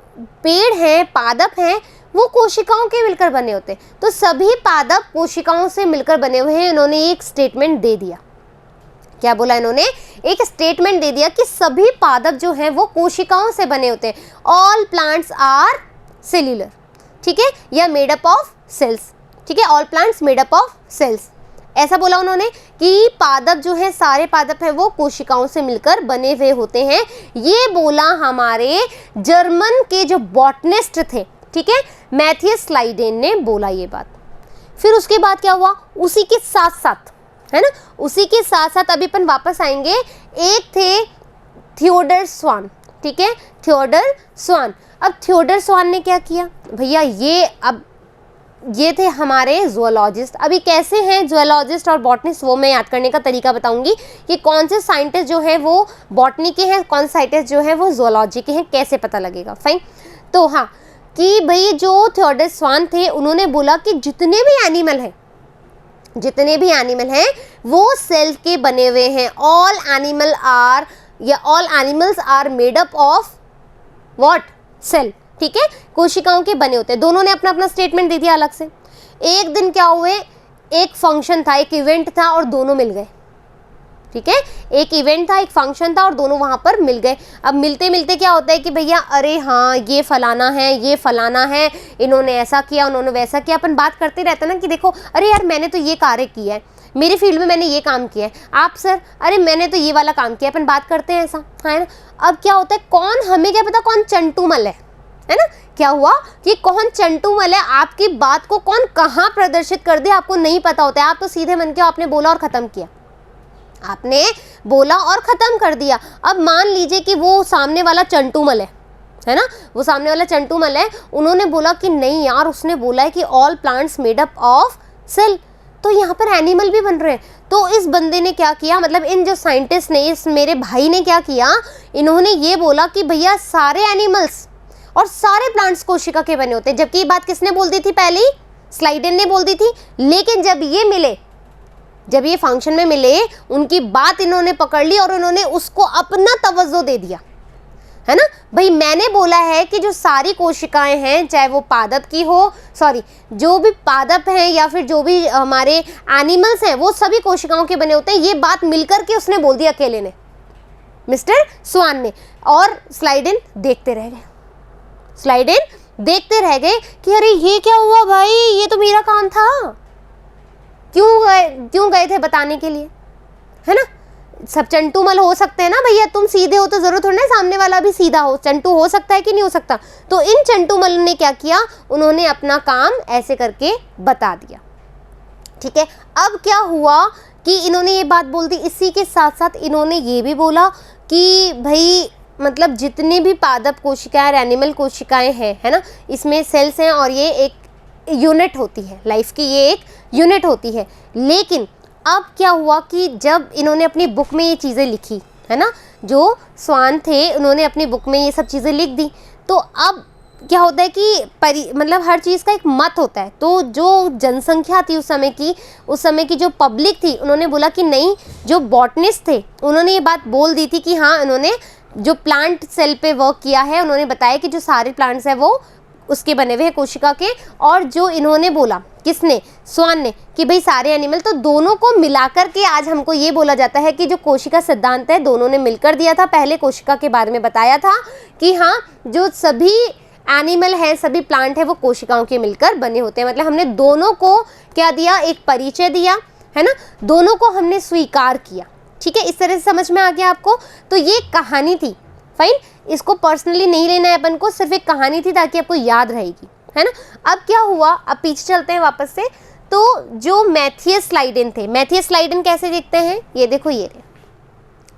पेड़ हैं, पादप हैं, वो कोशिकाओं के मिलकर बने होते हैं। तो सभी पादप कोशिकाओं से मिलकर बने हुए हैं। इन्होंने एक स्टेटमेंट दे दिया। क्या बोला इन्होंने? एक स्टेटमेंट दे दिया कि सभी पादप जो हैं वो कोशिकाओं से बने होते हैं। ऑल प्लांट्स आर सेल्यूलर, ठीक है, या मेड अप ऑफ सेल्स, ठीक है, all plants made up of cells. ऐसा बोला उन्होंने कि पादप जो है, सारे पादप है वो कोशिकाओं से मिलकर बने हुए होते हैं। ये बोला हमारे जर्मन के जो बॉटनिस्ट थे, ठीक है, मैथियस स्लाइडेन ने बोला ये बात। फिर उसके बाद क्या हुआ, उसी के साथ साथ, है ना, उसी के साथ साथ अभी अपन वापस आएंगे। एक थे थियोडर स्वान, ठीक है, थियोडर स्वान। अब थियोडर स्वान ने क्या किया भैया, ये थे हमारे जूलॉजिस्ट। अभी कैसे हैं जूलॉजिस्ट और बॉटनिस्ट, वो मैं याद करने का तरीका बताऊंगी कि कौन से साइंटिस्ट जो हैं वो बॉटनी के हैं, कौन साइंटिस्ट जो हैं वो जूलॉजी के हैं, कैसे पता लगेगा। फाइन, तो हाँ, कि भाई जो थियोडर स्वान थे, उन्होंने बोला कि जितने भी एनिमल हैं वो सेल के बने हुए हैं। All animals are made up of what? Cell, ठीक है, कोशिकाओं के बने होते हैं। दोनों ने अपना अपना स्टेटमेंट दे दिया अलग से। एक दिन क्या हुए, एक फंक्शन था, एक इवेंट था और दोनों मिल गए, ठीक है, एक इवेंट था, एक फंक्शन था और दोनों वहां पर मिल गए। अब मिलते मिलते क्या होता है कि भैया अरे हाँ ये फलाना है, इन्होंने ऐसा किया, उन्होंने वैसा किया। अपन बात करते रहते हैं ना कि देखो अरे यार मैंने तो ये कार्य किया है, मेरी फील्ड में मैंने ये काम किया है, आप सर अरे मैंने तो ये वाला काम किया। अपन बात करते हैं ऐसा, है ना। अब क्या होता है, कौन, हमें क्या पता कौन चंटूमल है ना। क्या हुआ कि कौन चंटूमल है, आपकी बात को कौन कहाँ प्रदर्शित कर दे आपको नहीं पता होता है। आप तो सीधे मन के आपने बोला और ख़त्म किया, आपने बोला और ख़त्म कर दिया। अब मान लीजिए कि वो सामने वाला चंटूमल है ना, वो सामने वाला चंटूमल है, उन्होंने बोला कि नहीं यार, उसने बोला है कि all plants made up of cell, तो यहाँ पर एनिमल भी बन रहे हैं। तो इस बंदे ने क्या किया, मतलब इन जो साइंटिस्ट ने, इस मेरे भाई ने क्या किया, इन्होंने ये बोला कि भैया सारे एनिमल्स और सारे प्लांट्स कोशिका के बने होते हैं। जबकि ये बात किसने बोल दी थी पहले? स्लाइडेन ने बोल दी थी, लेकिन जब ये मिले, जब ये फंक्शन में मिले, उनकी बात इन्होंने पकड़ ली और उन्होंने उसको अपना तवज्जो दे दिया, है ना। भाई मैंने बोला है कि जो सारी कोशिकाएं हैं, चाहे वो पादप की हो, सॉरी जो भी पादप हैं या फिर जो भी हमारे एनिमल्स हैं, वो सभी कोशिकाओं के बने होते हैं। ये बात मिलकर के उसने बोल दी अकेले ने, मिस्टर स्वान ने। और स्लाइडेन देखते रह गए, स्लाइडेन देखते रह गए कि अरे ये क्या हुआ भाई, ये तो मेरा काम था, क्यों गए थे बताने के लिए, है ना। सब चंटूमल हो सकते हैं ना भैया, तुम सीधे हो तो जरूरत थोड़ी ना सामने वाला भी सीधा हो, चंटू हो सकता है कि नहीं हो सकता। तो इन चंटूमल ने क्या किया, उन्होंने अपना काम ऐसे करके बता दिया, ठीक है। अब क्या हुआ कि इन्होंने ये बात बोल दी, इसी के साथ साथ इन्होंने ये भी बोला कि भाई मतलब जितनी भी पादप कोशिकाएं और एनिमल कोशिकाएं हैं, है ना, इसमें सेल्स हैं और ये एक यूनिट होती है, लाइफ की ये एक यूनिट होती है। लेकिन अब क्या हुआ कि जब इन्होंने अपनी बुक में ये चीज़ें लिखी, है ना, जो स्वान थे उन्होंने अपनी बुक में ये सब चीज़ें लिख दी, तो अब क्या होता है कि मतलब हर चीज़ का एक मत होता है। तो जो जनसंख्या थी उस समय की जो पब्लिक थी, उन्होंने बोला कि नहीं, जो बॉटनिस्ट थे उन्होंने ये बात बोल दी थी कि हाँ, उन्होंने जो प्लांट सेल पे वर्क किया है, उन्होंने बताया कि जो सारे प्लांट्स हैं वो उसके बने हुए हैं कोशिका के। और जो इन्होंने बोला, किसने, स्वान ने, कि भाई सारे एनिमल, तो दोनों को मिलाकर के आज हमको ये बोला जाता है कि जो कोशिका सिद्धांत है दोनों ने मिलकर दिया था। पहले कोशिका के बारे में बताया था कि हाँ, जो सभी एनिमल है, सभी प्लांट है, वो कोशिकाओं के मिलकर बने होते हैं। मतलब हमने दोनों को क्या दिया, एक परिचय दिया, है ना, दोनों को हमने स्वीकार किया, ठीक है। इस तरह से समझ में आ गया आपको। तो ये कहानी थी, फाइन, इसको पर्सनली नहीं लेना है अपन को, सिर्फ एक कहानी थी ताकि आपको याद रहेगी, है ना। अब क्या हुआ, अब पीछे चलते हैं वापस से। तो जो मैथियस स्लाइडेन थे, मैथियस स्लाइडेन कैसे दिखते हैं, ये देखो, ये रहे,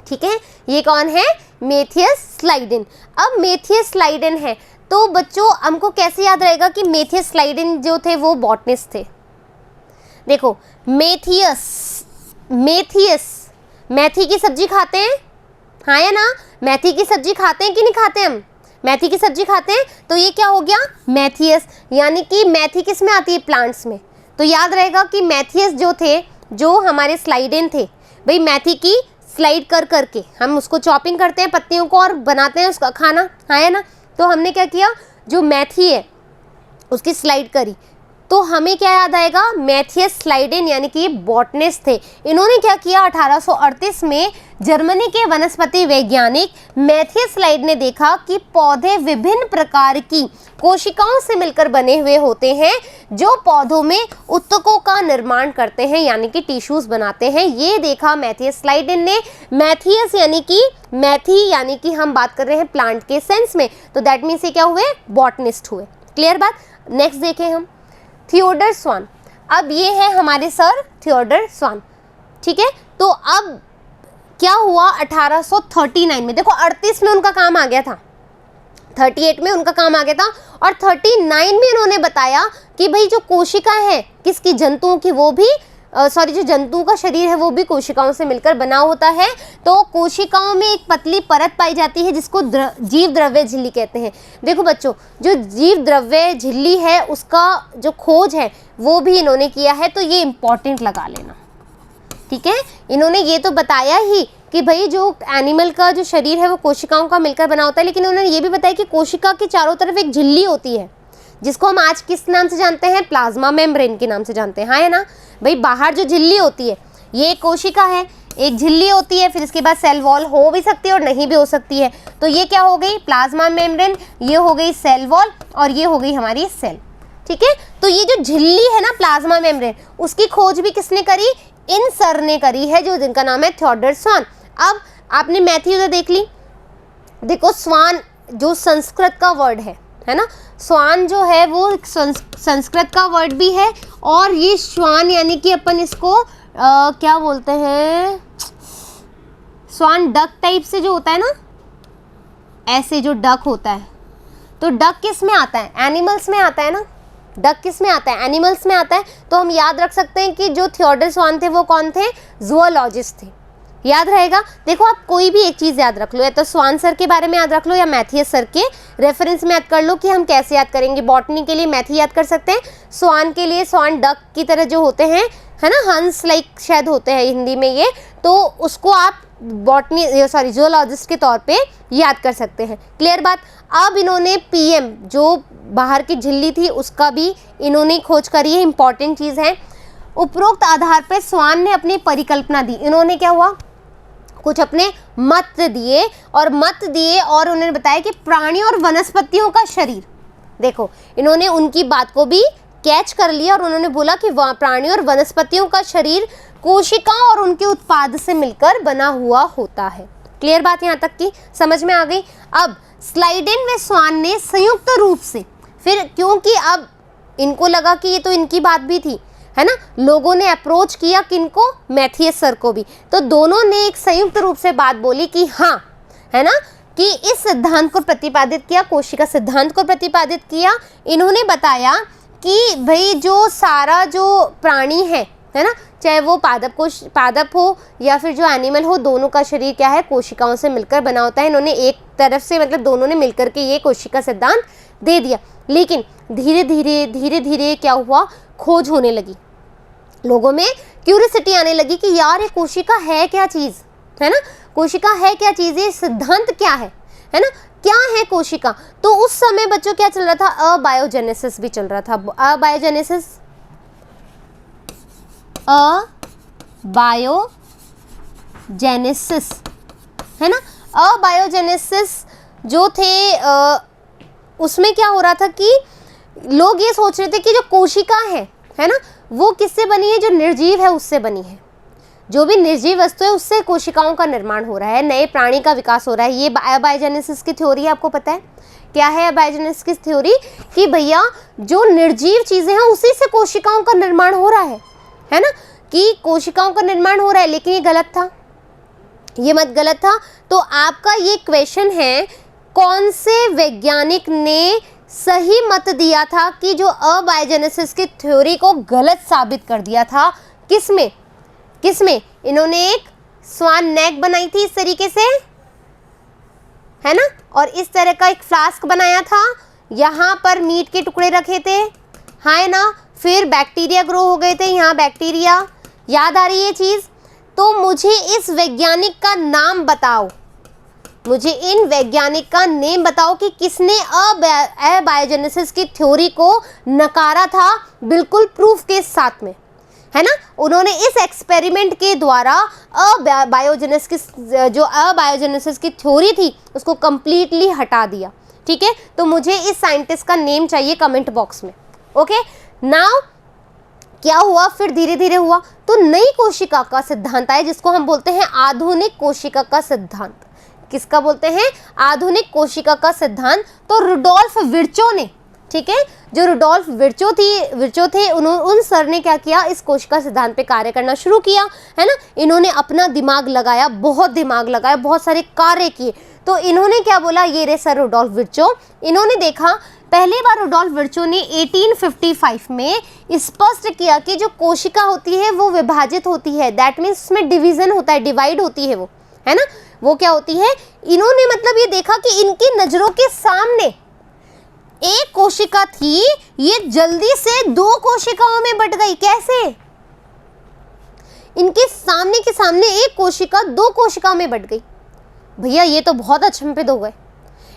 ठीक है। ये कौन है, मैथियस स्लाइडेन। अब मैथियस स्लाइडेन है, तो बच्चों हमको कैसे याद रहेगा कि मैथियस स्लाइडेन जो थे वो बॉटनिस्ट थे। देखो मैथियस, मेथी की सब्जी खाते हैं, हाँ या ना, मेथी की सब्जी खाते हैं कि नहीं खाते हम, मेथी की सब्जी खाते हैं। तो ये क्या हो गया, मैथियस, यानी कि मेथी किस में आती है, प्लांट्स में। तो याद रहेगा कि मैथियस जो थे, जो हमारे स्लाइडेन थे, भाई मेथी की स्लाइड कर करके हम उसको चॉपिंग करते हैं पत्तियों को और बनाते हैं उसका खाना, हाँ या ना। तो हमने क्या किया, जो मेथी है उसकी स्लाइड करी, तो हमें क्या याद आएगा, मैथियस स्लाइडेन, यानी कि बॉटनिस्ट थे। इन्होंने क्या किया, 1838 में जर्मनी के वनस्पति वैज्ञानिक मैथियस स्लाइड ने देखा कि पौधे विभिन्न प्रकार की कोशिकाओं से मिलकर बने हुए होते हैं, जो पौधों में उत्तकों का निर्माण करते हैं, यानी कि टिश्यूज बनाते हैं। ये देखा मैथियस स्लाइडेन ने। मैथियस यानी कि मैथी, यानी कि हम बात कर रहे हैं प्लांट के सेंस में, तो दैट मीन्स ये क्या हुए, बॉटनिस्ट हुए। क्लियर बात। नेक्स्ट देखें हम, थियोडर स्वान। अब ये है हमारे सर थियोडर स्वान, ठीक है। तो अब क्या हुआ, 1839 में, देखो 38 में उनका काम आ गया था, 38 में उनका काम आ गया था, और 39 में इन्होंने बताया कि भाई जो कोशिकाएं हैं किसकी, जंतुओं की, वो भी जो जंतु का शरीर है वो भी कोशिकाओं से मिलकर बना होता है। तो कोशिकाओं में एक पतली परत पाई जाती है जिसको जीव द्रव्य झिल्ली कहते हैं। देखो बच्चों, जो जीव द्रव्य झिल्ली है उसका जो खोज है वो भी इन्होंने किया है, तो ये इंपॉर्टेंट लगा लेना, ठीक है। इन्होंने ये तो बताया ही कि भाई जो एनिमल का जो शरीर है वो कोशिकाओं का मिलकर बना होता है, लेकिन उन्होंने ये भी बताया कि कोशिका के चारों तरफ एक झिल्ली होती है, जिसको हम आज किस नाम से जानते हैं, प्लाज्मा मेम्ब्रेन के नाम से जानते हैं, हाँ है ना। भाई बाहर जो झिल्ली होती है, ये कोशिका है, एक झिल्ली होती है, फिर इसके बाद सेल वॉल हो भी सकती है और नहीं भी हो सकती है। तो ये क्या हो गई, प्लाज्मा मेम्ब्रेन, ये हो गई सेल वॉल, और ये हो गई हमारी सेल, ठीक है। तो ये जो झिल्ली है ना, प्लाज्मा मेम्ब्रेन, उसकी खोज भी किसने करी, इन सर ने करी है, जो जिनका नाम है थियोडर स्वान। अब आपने मैथी उधर देख ली, देखो स्वान जो संस्कृत का वर्ड है ना, स्वान जो है वो संस्कृत का वर्ड भी है, और ये श्वान यानी कि अपन इसको क्या बोलते हैं, स्वान डक टाइप से जो होता है ना, ऐसे जो डक होता है, तो डक किस में आता है, एनिमल्स में आता है ना, डक किस में आता है, एनिमल्स में आता है। तो हम याद रख सकते हैं कि जो थियोडर स्वान थे वो कौन थे, जूलॉजिस्ट थे, याद रहेगा। देखो आप कोई भी एक चीज़ याद रख लो, या तो स्वान सर के बारे में याद रख लो या मैथियस सर के रेफरेंस में याद कर लो कि हम कैसे याद करेंगे। बॉटनी के लिए मैथी याद कर सकते हैं, स्वान के लिए स्वान डक की तरह जो होते हैं, है ना, हंस लाइक शायद होते हैं हिंदी में ये, तो उसको आप बॉटनी सॉरी जूलॉजिस्ट के तौर पे याद कर सकते हैं। क्लियर बात। अब इन्होंने पीएम जो बाहर की झिल्ली थी उसका भी इन्होंने खोज करी है, इंपॉर्टेंट चीज़ है। उपरोक्त आधार पर स्वान ने अपनी परिकल्पना दी। इन्होंने क्या हुआ, कुछ अपने मत दिए और उन्होंने बताया कि प्राणी और वनस्पतियों का शरीर, देखो इन्होंने उनकी बात को भी कैच कर लिया और उन्होंने बोला कि प्राणी और वनस्पतियों का शरीर कोशिकाओं और उनके उत्पाद से मिलकर बना हुआ होता है। क्लियर बात यहाँ तक की समझ में आ गई। अब स्लाइडेन व स्वान ने संयुक्त रूप से, फिर क्योंकि अब इनको लगा कि ये तो इनकी बात भी थी, है ना, लोगों ने अप्रोच किया किनको, मैथियस सर को भी, तो दोनों ने एक संयुक्त रूप से बात बोली कि हाँ, है ना, कि इस सिद्धांत को प्रतिपादित किया, कोशिका सिद्धांत को प्रतिपादित किया। इन्होंने बताया कि भाई जो सारा जो प्राणी है ना, चाहे वो पादप हो या फिर जो एनिमल हो, दोनों का शरीर क्या है, कोशिकाओं से मिलकर बना होता है। इन्होंने एक तरफ से मतलब दोनों ने मिलकर के ये कोशिका सिद्धांत दे दिया। लेकिन धीरे धीरे क्या हुआ, खोज होने लगी, लोगों में क्यूरियोसिटी आने लगी कि यार ये कोशिका है क्या चीज़, है ना, कोशिका है क्या चीज़, ये सिद्धांत क्या है ना, क्या है कोशिका। तो उस समय बच्चों क्या चल रहा था, अबायोजेनेसिस भी चल रहा था। अबायोजेनेसिस, है ना, अबायोजेनेसिस जो थे उसमें क्या हो रहा था कि लोग ये सोच रहे थे कि जो कोशिका है ना, वो किससे बनी है, जो निर्जीव है उससे बनी है। जो भी निर्जीव वस्तु है उससे कोशिकाओं का निर्माण हो रहा है, नए प्राणी का विकास हो रहा है। ये अबायोजेनेसिस की थ्योरी है, आपको पता है क्या है अबायोजेनेसिस की थ्योरी, कि भैया जो निर्जीव चीज़ें हैं उसी से कोशिकाओं का निर्माण हो रहा है ना, कि कोशिकाओं का निर्माण हो रहा है। लेकिन ये गलत था, ये मत गलत था। तो आपका ये क्वेश्चन है, कौन से वैज्ञानिक ने सही मत दिया था कि जो अबायोजेनेसिस की थ्योरी को गलत साबित कर दिया था, किसमें, इन्होंने एक स्वान नेक बनाई थी इस तरीके से, है ना, और इस तरह का एक फ्लास्क बनाया था, यहाँ पर मीट के टुकड़े रखे थे, है ना, फिर बैक्टीरिया ग्रो हो गए थे, यहाँ बैक्टीरिया, याद आ रही है चीज़। तो मुझे इस वैज्ञानिक का नाम बताओ, मुझे इन वैज्ञानिक का नेम बताओ कि किसने अबायोजेनेसिस की थ्योरी को नकारा था, बिल्कुल प्रूफ के साथ में, है ना। उन्होंने इस एक्सपेरिमेंट के द्वारा अबायोजेनेसिस की थ्योरी थी उसको कंप्लीटली हटा दिया। ठीक है, तो मुझे इस साइंटिस्ट का नेम चाहिए कमेंट बॉक्स में। ओके, नाउ क्या हुआ, फिर धीरे धीरे हुआ तो नई कोशिका का सिद्धांत आया, जिसको हम बोलते हैं आधुनिक कोशिका का सिद्धांत। किसका बोलते हैं, आधुनिक कोशिका का सिद्धांत। तो रुडोल्फ विर्चो ने, ठीक है, जो रुडोल्फ विर्चो थे उन सर ने क्या किया, इस कोशिका सिद्धांत पे कार्य करना शुरू किया, है ना। इन्होंने अपना दिमाग लगाया, बहुत सारे कार्य किए। तो इन्होंने क्या बोला, ये रे सर रुडोल्फ विर्चो, इन्होंने देखा, पहली बार रुडोल्फ विर्चो ने 1855 में स्पष्ट किया कि जो कोशिका होती है वो विभाजित होती है, दैट मीन्स उसमें डिवीजन होता है, डिवाइड होती है वो, है ना, वो क्या होती है। इन्होंने मतलब ये देखा कि इनकी नजरों के सामने एक कोशिका थी, ये जल्दी से दो कोशिकाओं में बट गई। कैसे, इनके सामने के सामने एक कोशिका दो कोशिकाओं में बट गई। भैया ये तो बहुत अचंभित हो गए।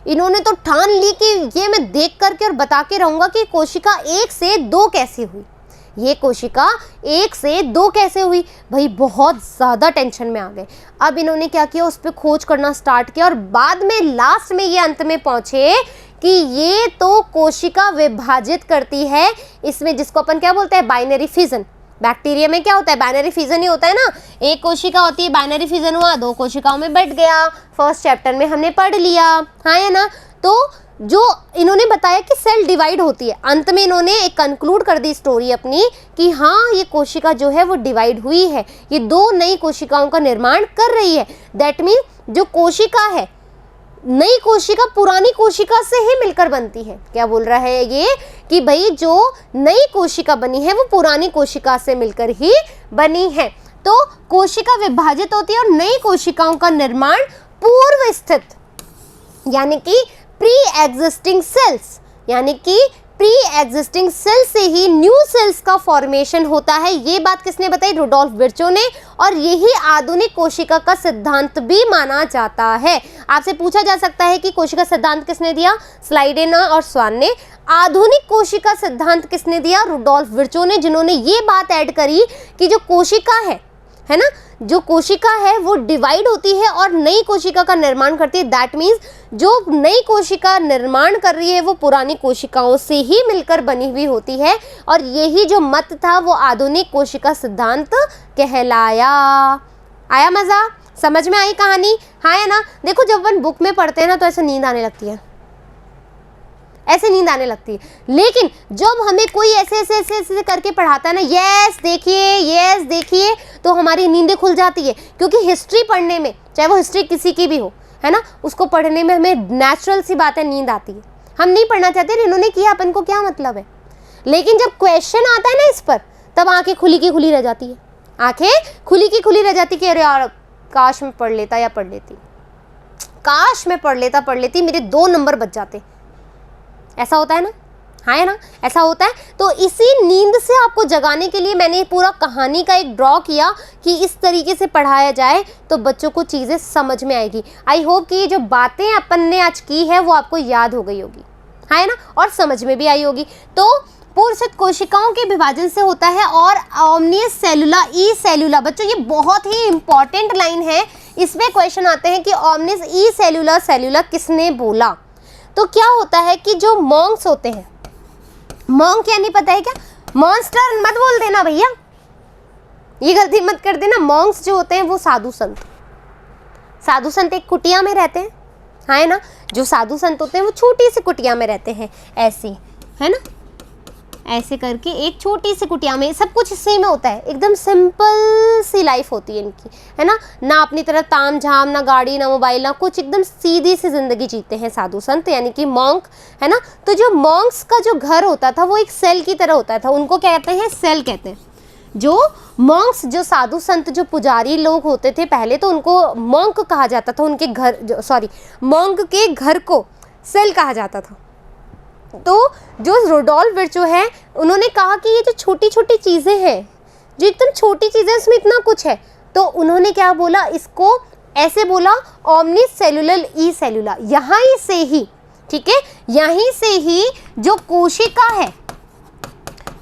इन्होंने तो ठान ली कि ये मैं देख करके और बता के रहूंगा कि कोशिका एक से दो कैसे हुई, ये कोशिका एक से दो कैसे हुई। भाई बहुत ज़्यादा टेंशन में आ गए। अब इन्होंने क्या किया, उस पर खोज करना स्टार्ट किया और बाद में लास्ट में ये अंत में पहुंचे कि ये तो कोशिका विभाजित करती है, इसमें जिसको अपन क्या बोलते हैं, बाइनरी फिजन। बैक्टीरिया में क्या होता है, बाइनरी फिजन ही होता है ना, एक कोशिका होती है, बाइनरी फिजन हुआ, दो कोशिकाओं में बट गया। फर्स्ट चैप्टर में हमने पढ़ लिया, हाँ है ना। तो जो इन्होंने बताया कि सेल डिवाइड होती है, अंत में इन्होंने एक कंक्लूड कर दी स्टोरी अपनी कि हाँ ये कोशिका जो है वो डिवाइड हुई है, ये दो नई कोशिकाओं का निर्माण कर रही है। दैट मीन जो कोशिका है, नई कोशिका पुरानी कोशिका से ही मिलकर बनती है। क्या बोल रहा है ये कि भाई जो नई कोशिका बनी है वो पुरानी कोशिका से मिलकर ही बनी है। तो कोशिका विभाजित होती है और नई कोशिकाओं का निर्माण पूर्व स्थित यानी कि प्री एग्जिस्टिंग सेल्स, यानी कि प्री एग्जिस्टिंग सेल से ही न्यू सेल्स का फॉर्मेशन होता है। ये बात किसने बताई? रुडोल्फ विर्चो ने। और यही आधुनिक कोशिका का सिद्धांत भी माना जाता है। आपसे पूछा जा सकता है कि कोशिका सिद्धांत किसने दिया? स्लाइडेना और स्वान ने। आधुनिक कोशिका सिद्धांत किसने दिया? रुडोल्फ विर्चो ने, जिन्होंने ये बात ऐड करी कि जो कोशिका है ना, जो कोशिका है वो डिवाइड होती है और नई कोशिका का निर्माण करती है। दैट मीन्स जो नई कोशिका निर्माण कर रही है वो पुरानी कोशिकाओं से ही मिलकर बनी हुई होती है। और यही जो मत था वो आधुनिक कोशिका सिद्धांत कहलाया। आया मज़ा? समझ में आई कहानी? हाँ है ना। देखो जब अपन बुक में पढ़ते हैं ना तो ऐसे नींद आने लगती है, ऐसे नींद आने लगती है। लेकिन जब हमें कोई ऐसे करके पढ़ाता है ना, यस देखिए, तो हमारी नींदें खुल जाती है। क्योंकि हिस्ट्री पढ़ने में, चाहे वो हिस्ट्री किसी की भी हो, है ना, उसको पढ़ने में हमें नेचुरल सी बात है, नींद आती है। हम नहीं पढ़ना चाहते, इन्होंने किया, अपन को क्या मतलब है। लेकिन जब क्वेश्चन आता है ना इस पर, तब आंखें खुली की खुली रह जाती है, आंखें खुली की खुली रह जाती कि अरे यार काश मैं पढ़ लेता या पढ़ लेती, काश मैं पढ़ लेती, मेरे 2 नंबर बच जाते। ऐसा होता है ना? हाँ है ना, ऐसा होता है। तो इसी नींद से आपको जगाने के लिए मैंने पूरा कहानी का एक ड्रॉ किया कि इस तरीके से पढ़ाया जाए तो बच्चों को चीज़ें समझ में आएगी। आई होप कि ये जो बातें अपन ने आज की है वो आपको याद हो गई होगी, हाँ है ना, और समझ में भी आई होगी। तो पूर्वस्थित कोशिकाओं के विभाजन से होता है और ओमनियस सेलुला ई सेलुला, बच्चों ये बहुत ही इंपॉर्टेंट लाइन है, इसमें क्वेश्चन आते हैं कि ओमनियस ई सेलुला किसने बोला। तो क्या होता है कि जो मॉन्क्स होते हैं, मॉन्क यानी पता है क्या? मॉन्स्टर मत बोल देना भैया, ये गलती मत कर देना। मॉन्क्स जो होते हैं वो साधु संत एक कुटिया में रहते हैं, हाँ है ना। जो साधु संत होते हैं वो छोटी सी कुटिया में रहते हैं, ऐसी, है ना, ऐसे करके एक छोटी सी कुटिया में, सब कुछ इसी में होता है, एकदम सिंपल सी लाइफ होती है इनकी, है ना अपनी तरह ताम झाम, ना गाड़ी, ना मोबाइल, ना कुछ, एकदम सीधी सी जिंदगी जीते हैं साधु संत यानी कि मॉन्क, है ना। तो जो मॉन्क्स का जो घर होता था वो एक सेल की तरह होता था, उनको क्या कहते हैं? सेल कहते हैं। जो मॉन्क्स, जो साधु संत, जो पुजारी लोग होते थे पहले, तो उनको मॉन्क कहा जाता था, उनके घर मॉन्क के घर को सेल कहा जाता था। तो जो रुडोल्फ विर्चो है उन्होंने कहा कि ये जो छोटी छोटी चीज़ें हैं, जो एकदम छोटी चीज़ें, इसमें इतना कुछ है, तो उन्होंने क्या बोला? इसको ऐसे बोला, ओमनिस सेलुलर ई सेलुला। यहाँ ही से ही, ठीक है, यहीं से ही जो कोशिका है,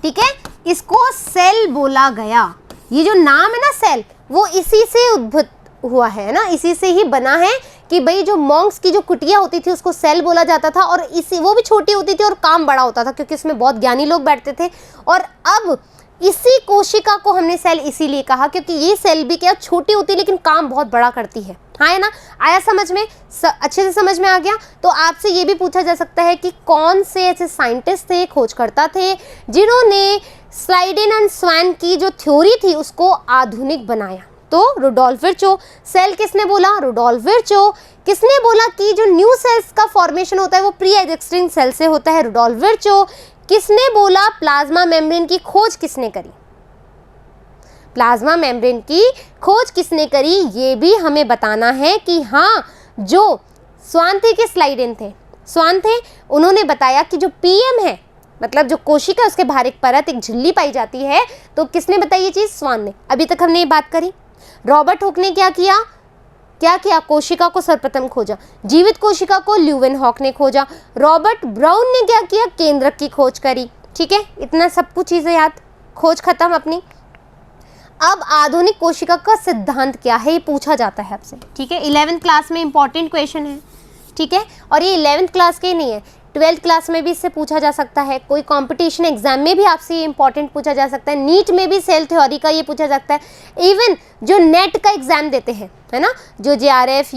ठीक है, इसको सेल बोला गया। ये जो नाम है ना सेल, वो इसी से उद्भूत हुआ है ना, इसी से ही बना है कि भाई जो मॉन्क्स की जो कुटिया होती थी उसको सेल बोला जाता था, और इसी वो भी छोटी होती थी और काम बड़ा होता था क्योंकि इसमें बहुत ज्ञानी लोग बैठते थे। और अब इसी कोशिका को हमने सेल इसीलिए कहा क्योंकि ये सेल भी क्या छोटी होती है लेकिन काम बहुत बड़ा करती है, हाँ है ना। आया समझ में? अच्छे से समझ में आ गया। तो आपसे ये भी पूछा जा सकता है कि कौन से ऐसे साइंटिस्ट थे, खोजकर्ता थे, जिन्होंने स्लाइडेन एंड स्वान की जो थ्योरी थी उसको आधुनिक बनाया। तो रुडोल्फ विर्चो। सेल किसने बोला? Rudolf Virchow. किसने बोला कि जो न्यू सेल्स का फॉर्मेशन होता है वो प्री एग्जिस्टिंग सेल से होता है? Rudolf Virchow. किसने बोला प्लाज्मा मेम्ब्रेन की खोज किसने करी? प्लाज्मा मेम्ब्रेन की खोज किसने करी ये भी हमें बताना है कि हाँ, जो स्वान थे कि स्लाइडेन थे? स्वान थे। उन्होंने बताया कि जो पीएम है, मतलब जो कोशिका उसके बाहर एक परत, एक झिल्ली पाई जाती है, तो किसने बताई ये चीज़? स्वान ने। अभी तक हमने ये बात करी। रॉबर्ट हुक ने क्या किया? कोशिका को सर्वप्रथम खोजा। जीवित कोशिका को ल्यूवेनहॉक ने खोजा। रॉबर्ट ब्राउन ने क्या किया? केंद्रक की खोज करी। ठीक है, इतना सब कुछ चीज़ें याद, खोज खत्म अपनी। अब आधुनिक कोशिका का सिद्धांत क्या है ये पूछा जाता है आपसे, ठीक है। 11th क्लास में इंपॉर्टेंट क्वेश्चन है, ठीक है, और ये 11th क्लास के ही नहीं है, 12th क्लास में भी इससे पूछा जा सकता है। कोई कंपटीशन एग्जाम में भी आपसे ये इंपॉर्टेंट पूछा जा सकता है। नीट में भी सेल थ्योरी का ये पूछा जा सकता है। इवन जो नेट का एग्जाम देते हैं, है ना, जो JRF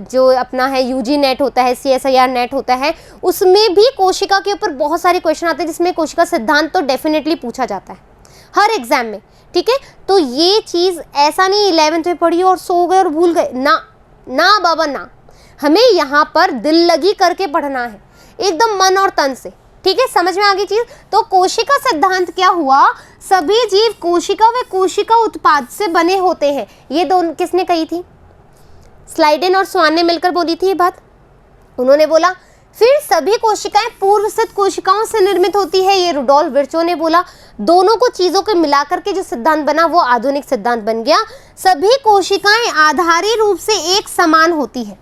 जो अपना है UG नेट होता है, CSIR नेट होता है, उसमें भी कोशिका के ऊपर बहुत सारे क्वेश्चन आते हैं जिसमें कोशिका सिद्धांत तो डेफिनेटली पूछा जाता है हर एग्जाम में, ठीक है। तो ये चीज़ ऐसा नहीं 11th में पढ़ी और सो गए और भूल गए, ना ना बाबा ना, हमें यहाँ पर दिल लगी करके पढ़ना है, एकदम मन और तन से, ठीक है, समझ में आ गई चीज। तो कोशिका सिद्धांत क्या हुआ, सभी जीव कोशिका व कोशिका उत्पाद से बने होते हैं। ये दोनों किसने कही थी, स्लाइडेन और स्वान ने मिलकर बोली थी ये बात। उन्होंने बोला फिर सभी कोशिकाएं पूर्वसित कोशिकाओं से निर्मित होती है, ये रुडोल्फ विर्चो ने बोला। दोनों को चीजों को मिलाकर के जो सिद्धांत बना वो आधुनिक सिद्धांत बन गया। सभी कोशिकाएं आधारी रूप से एक समान होती है,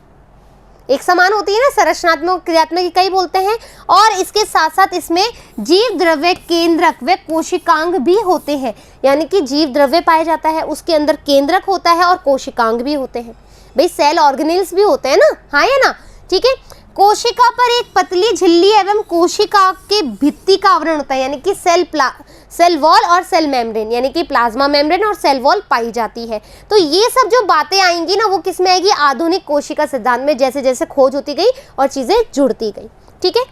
एक समान होती है ना, संरचनात्मक क्रियात्मक इकाई बोलते हैं। और इसके साथ साथ इसमें जीव द्रव्य केंद्रक व कोशिकांग भी होते हैं, यानी कि जीव द्रव्य पाया जाता है, उसके अंदर केंद्रक होता है और कोशिकांग भी होते हैं। भाई सेल ऑर्गेनेल्स भी होते हैं ना, हाँ है ना, ठीक है। कोशिका पर एक पतली झिल्ली एवं कोशिका के भित्ति का आवरण होता है, यानी कि सेल वॉल और सेल मेम्ब्रेन, यानी कि प्लाज्मा मेम्ब्रेन और सेल वॉल पाई जाती है। तो ये सब जो बातें आएंगी ना वो किस में आएगी, आधुनिक कोशिका सिद्धांत में, जैसे जैसे खोज होती गई और चीजें जुड़ती गई, ठीक है।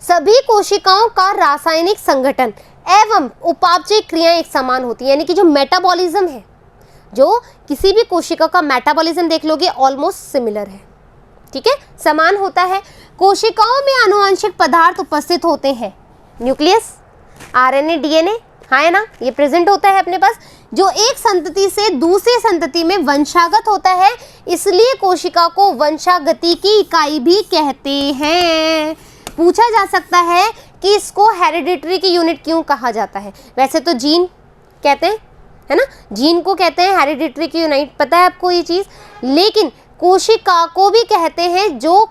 सभी कोशिकाओं का रासायनिक संगठन एवं उपापचय क्रियाएं एक समान होती है, यानी कि जो मेटाबॉलिज्म है, जो किसी भी कोशिका का मेटाबॉलिज्म देख लोगे ऑलमोस्ट सिमिलर है, ठीक है, समान होता है। कोशिकाओं में आनुवंशिक पदार्थ उपस्थित होते हैं, न्यूक्लियस, आरएनए, डीएनए, हाँ है ना, ये प्रेजेंट होता है अपने पास, जो एक संतति से दूसरी संतति में वंशागत होता है, इसलिए कोशिका को वंशागति की इकाई भी कहते हैं। पूछा जा सकता है कि इसको हेरिडिटरी की यूनिट क्यों कहा जाता है। वैसे तो जीन कहते हैं, है ना, जीन को कहते हैं हेरिडिटरी की यूनिट, पता है आपको ये चीज़। लेकिन कोशिका को भी कहते हैं जो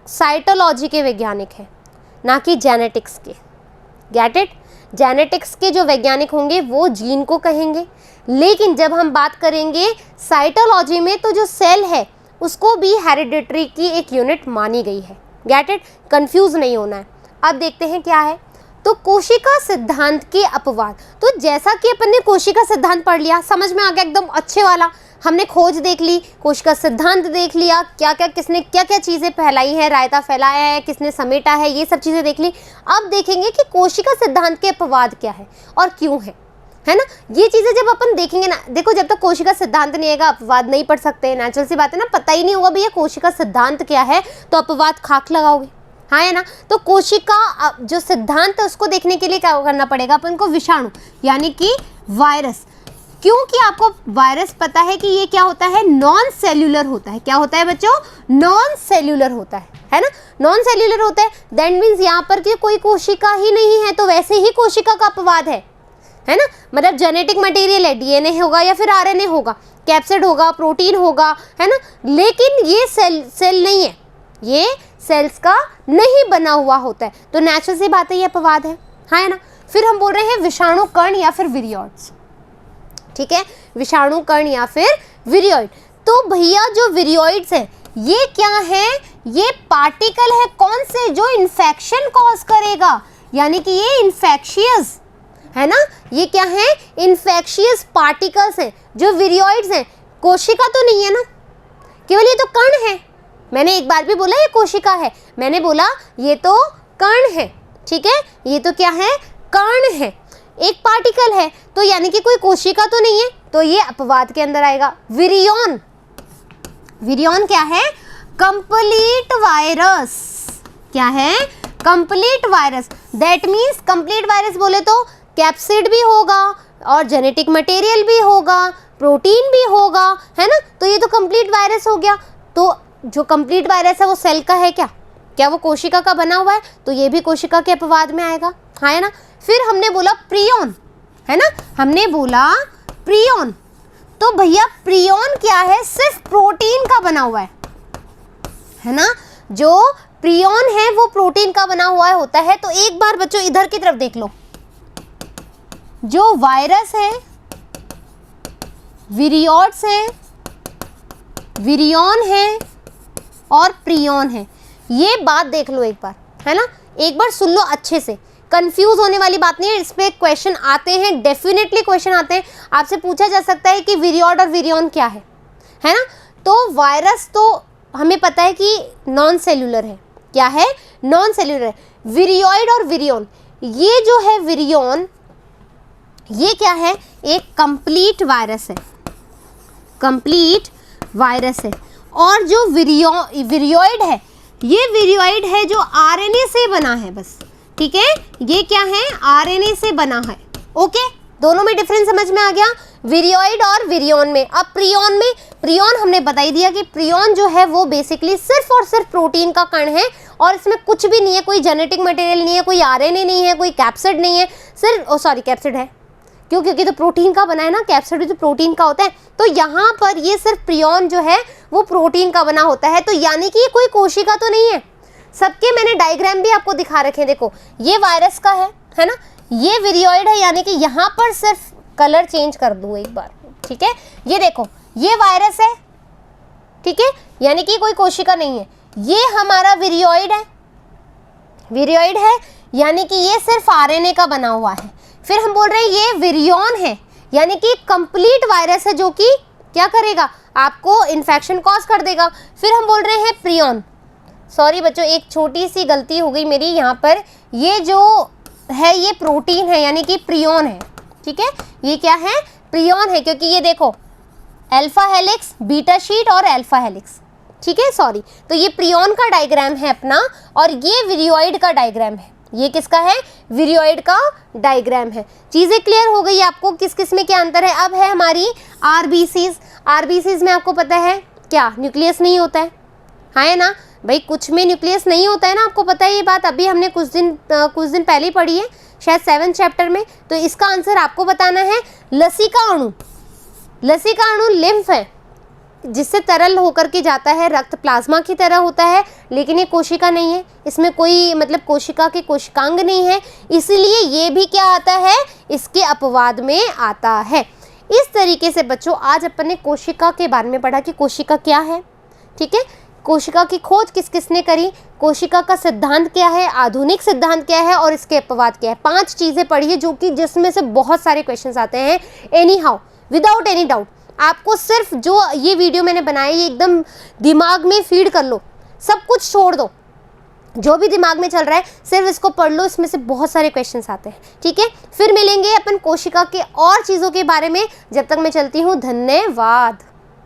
साइटोलॉजी के वैज्ञानिक हैं, ना कि जेनेटिक्स के, गेट इट। जेनेटिक्स के जो वैज्ञानिक होंगे वो जीन को कहेंगे, लेकिन जब हम बात करेंगे साइटोलॉजी में तो जो सेल है उसको भी हेरिडिटरी की एक यूनिट मानी गई है, गेट इट, कंफ्यूज नहीं होना है। अब देखते हैं क्या है, तो कोशिका सिद्धांत के अपवाद। तो जैसा कि अपन ने कोशिका सिद्धांत पढ़ लिया, समझ में आ गया एकदम अच्छे वाला, हमने खोज देख ली, कोशिका सिद्धांत देख लिया, क्या क्या किसने क्या क्या चीज़ें फैलाई है, रायता फैलाया है, किसने समेटा है, ये सब चीज़ें देख ली। अब देखेंगे कि कोशिका सिद्धांत के अपवाद क्या है और क्यों है ना। ये चीज़ें जब अपन देखेंगे ना, देखो जब तक कोशिका सिद्धांत नहीं आएगा अपवाद नहीं पढ़ सकते, नेचुरल सी बात है ना, पता ही नहीं होगा भैया कोशिका सिद्धांत क्या है तो अपवाद खाक लगाओगे, हाँ है ना। तो कोशिका जो सिद्धांत है उसको देखने के लिए क्या करना पड़ेगा अपन को, विषाणु यानी कि वायरस, क्योंकि आपको वायरस पता है कि ये क्या होता है, नॉन सेल्यूलर होता है। क्या होता है बच्चों, नॉन सेल्यूलर होता है ना, नॉन सेल्यूलर होता है। दैट मीन्स यहाँ पर कि कोई कोशिका ही नहीं है, तो वैसे ही कोशिका का अपवाद है ना, मतलब जेनेटिक मटेरियल है, डीएनए होगा या फिर आरएनए होगा, कैप्सिड होगा, प्रोटीन होगा, है ना, लेकिन ये सेल नहीं है, ये सेल्स का नहीं बना हुआ होता है, तो नेचुरल सी बात है ये अपवाद है, हाँ है ना। फिर हम बोल रहे हैं विषाणु कण या फिर विरियोइड्स, ठीक है, विषाणु कण या फिर विरियोइड। तो भैया जो विरियोइड्स है ये क्या है, ये पार्टिकल है, कौन से, जो इन्फेक्शन कॉज करेगा, यानी कि ये इन्फेक्शियस है ना, ये क्या है, इन्फेक्शियस पार्टिकल्स हैं जो विरियोइड्स हैं। कोशिका तो नहीं है ना, केवल ये तो कण है, मैंने एक बार भी बोला ये कोशिका है, मैंने बोला ये तो कण है, ठीक है, ये तो क्या है, कण है, एक पार्टिकल है, तो यानी कि कोई कोशिका तो नहीं है, तो ये अपवाद के अंदर आएगा। विरियन, विरियन क्या है, कंप्लीट वायरस, क्या है, complete virus. That means complete virus बोले तो कैप्सिड भी होगा और जेनेटिक मटेरियल भी होगा, प्रोटीन भी होगा, है ना, तो ये तो कंप्लीट वायरस हो गया। तो जो कंप्लीट वायरस है वो सेल का है क्या वो कोशिका का बना हुआ है, तो ये भी कोशिका के अपवाद में आएगा, हाँ है ना। फिर हमने बोला प्रियन, है ना, हमने बोला प्रियन, तो भैया प्रियन क्या है, सिर्फ प्रोटीन का बना हुआ है ना, जो प्रियन है वो प्रोटीन का बना हुआ होता है। तो एक बार बच्चों इधर की तरफ देख लो, जो वायरस है, विरियोइड्स है, विरियन है और प्रियन है, ये बात देख लो एक बार, है ना, एक बार सुन लो अच्छे से, कंफ्यूज होने वाली बात नहीं है, इस पे क्वेश्चन आते हैं, डेफिनेटली क्वेश्चन आते हैं, आपसे पूछा जा सकता है कि विरियोइड और विरियन क्या है ना। तो वायरस तो हमें पता है कि नॉन सेल्यूलर है, क्या है, नॉन सेल्यूलर है। विरियोइड और विरियन, ये जो है विरियन, ये क्या है, एक कंप्लीट वायरस है, कंप्लीट वायरस है। और जो विरियोइड है ये विरियोइड है जो आरएनए से बना है बस, ठीक है, ये क्या है, आरएनए से बना है। ओके, दोनों में डिफरेंस समझ में आ गया, विरियोइड और विरियोन में। अब प्रियोन में, प्रियोन हमने बता ही दिया कि प्रियोन जो है वो बेसिकली सिर्फ और सिर्फ प्रोटीन का कण है और इसमें कुछ भी नहीं है, कोई जेनेटिक मटेरियल नहीं है, कोई आरएनए नहीं है, कोई कैप्सिड नहीं है, सिर्फ कैप्सिड है क्यों, क्योंकि तो प्रोटीन का बना है ना, कैप्सिड भी तो प्रोटीन का होता है। तो यहाँ पर ये सिर्फ प्रियोन जो है वो प्रोटीन का बना होता है। तो यानी कि ये कोई कोशिका तो नहीं है। सबके मैंने डायग्राम भी आपको दिखा रखे हैं, देखो ये वायरस का है ना, ये विरियोइड है, यानी कि यहाँ पर सिर्फ कलर चेंज कर दूँ एक बार, ठीक है, ये देखो ये वायरस है, ठीक है, यानी कि कोई कोशिका नहीं है। ये हमारा विरियोइड है, विरियोइड है यानी कि ये सिर्फ आरएनए का बना हुआ है। फिर हम बोल रहे हैं ये विरियोन है, यानी कि कंप्लीट वायरस है जो कि क्या करेगा, आपको इन्फेक्शन कॉज कर देगा। फिर हम बोल रहे हैं प्रियोन, सॉरी बच्चों एक छोटी सी गलती हो गई मेरी यहाँ पर, ये जो है ये प्रोटीन है यानी कि प्रियोन है, ठीक है, ये क्या है, प्रियोन है, क्योंकि ये देखो अल्फा हेलिक्स, बीटा शीट और अल्फा हेलिक्स, ठीक है, सॉरी। तो ये प्रियोन का डायग्राम है अपना और ये विरियोइड का डायग्राम है। ये किसका है, विरियोइड का डायग्राम है। चीज़ें क्लियर हो गई आपको किस किस में क्या अंतर है। अब है हमारी आरबीसीज। आरबीसीज में आपको पता है क्या, न्यूक्लियस नहीं होता है ना भाई, कुछ में न्यूक्लियस नहीं होता है ना, आपको पता है ये बात, अभी हमने कुछ दिन पहले ही पढ़ी है, शायद 7th चैप्टर में। तो इसका आंसर आपको बताना है लसिका अणु। लसिका अणु लिम्फ है जिससे तरल होकर के जाता है, रक्त प्लाज्मा की तरह होता है, लेकिन ये कोशिका नहीं है, इसमें कोई मतलब कोशिका के कोशिकांग नहीं है, इसलिए ये भी क्या आता है, इसके अपवाद में आता है। इस तरीके से बच्चों आज अपन ने कोशिका के बारे में पढ़ा कि कोशिका क्या है, ठीक है, कोशिका की खोज किस किसने करी, कोशिका का सिद्धांत क्या है, आधुनिक सिद्धांत क्या है और इसके अपवाद क्या है। 5 चीज़ें पढ़ी है जो कि जिसमें से बहुत सारे क्वेश्चंस आते हैं any how, without any doubt. आपको सिर्फ जो ये वीडियो मैंने बनाई ये एकदम दिमाग में फीड कर लो, सब कुछ छोड़ दो, जो भी दिमाग में चल रहा है सिर्फ इसको पढ़ लो, इसमें से बहुत सारे क्वेश्चंस आते हैं, ठीक है। फिर मिलेंगे अपन कोशिका के और चीज़ों के बारे में, जब तक मैं चलती हूँ, धन्यवाद।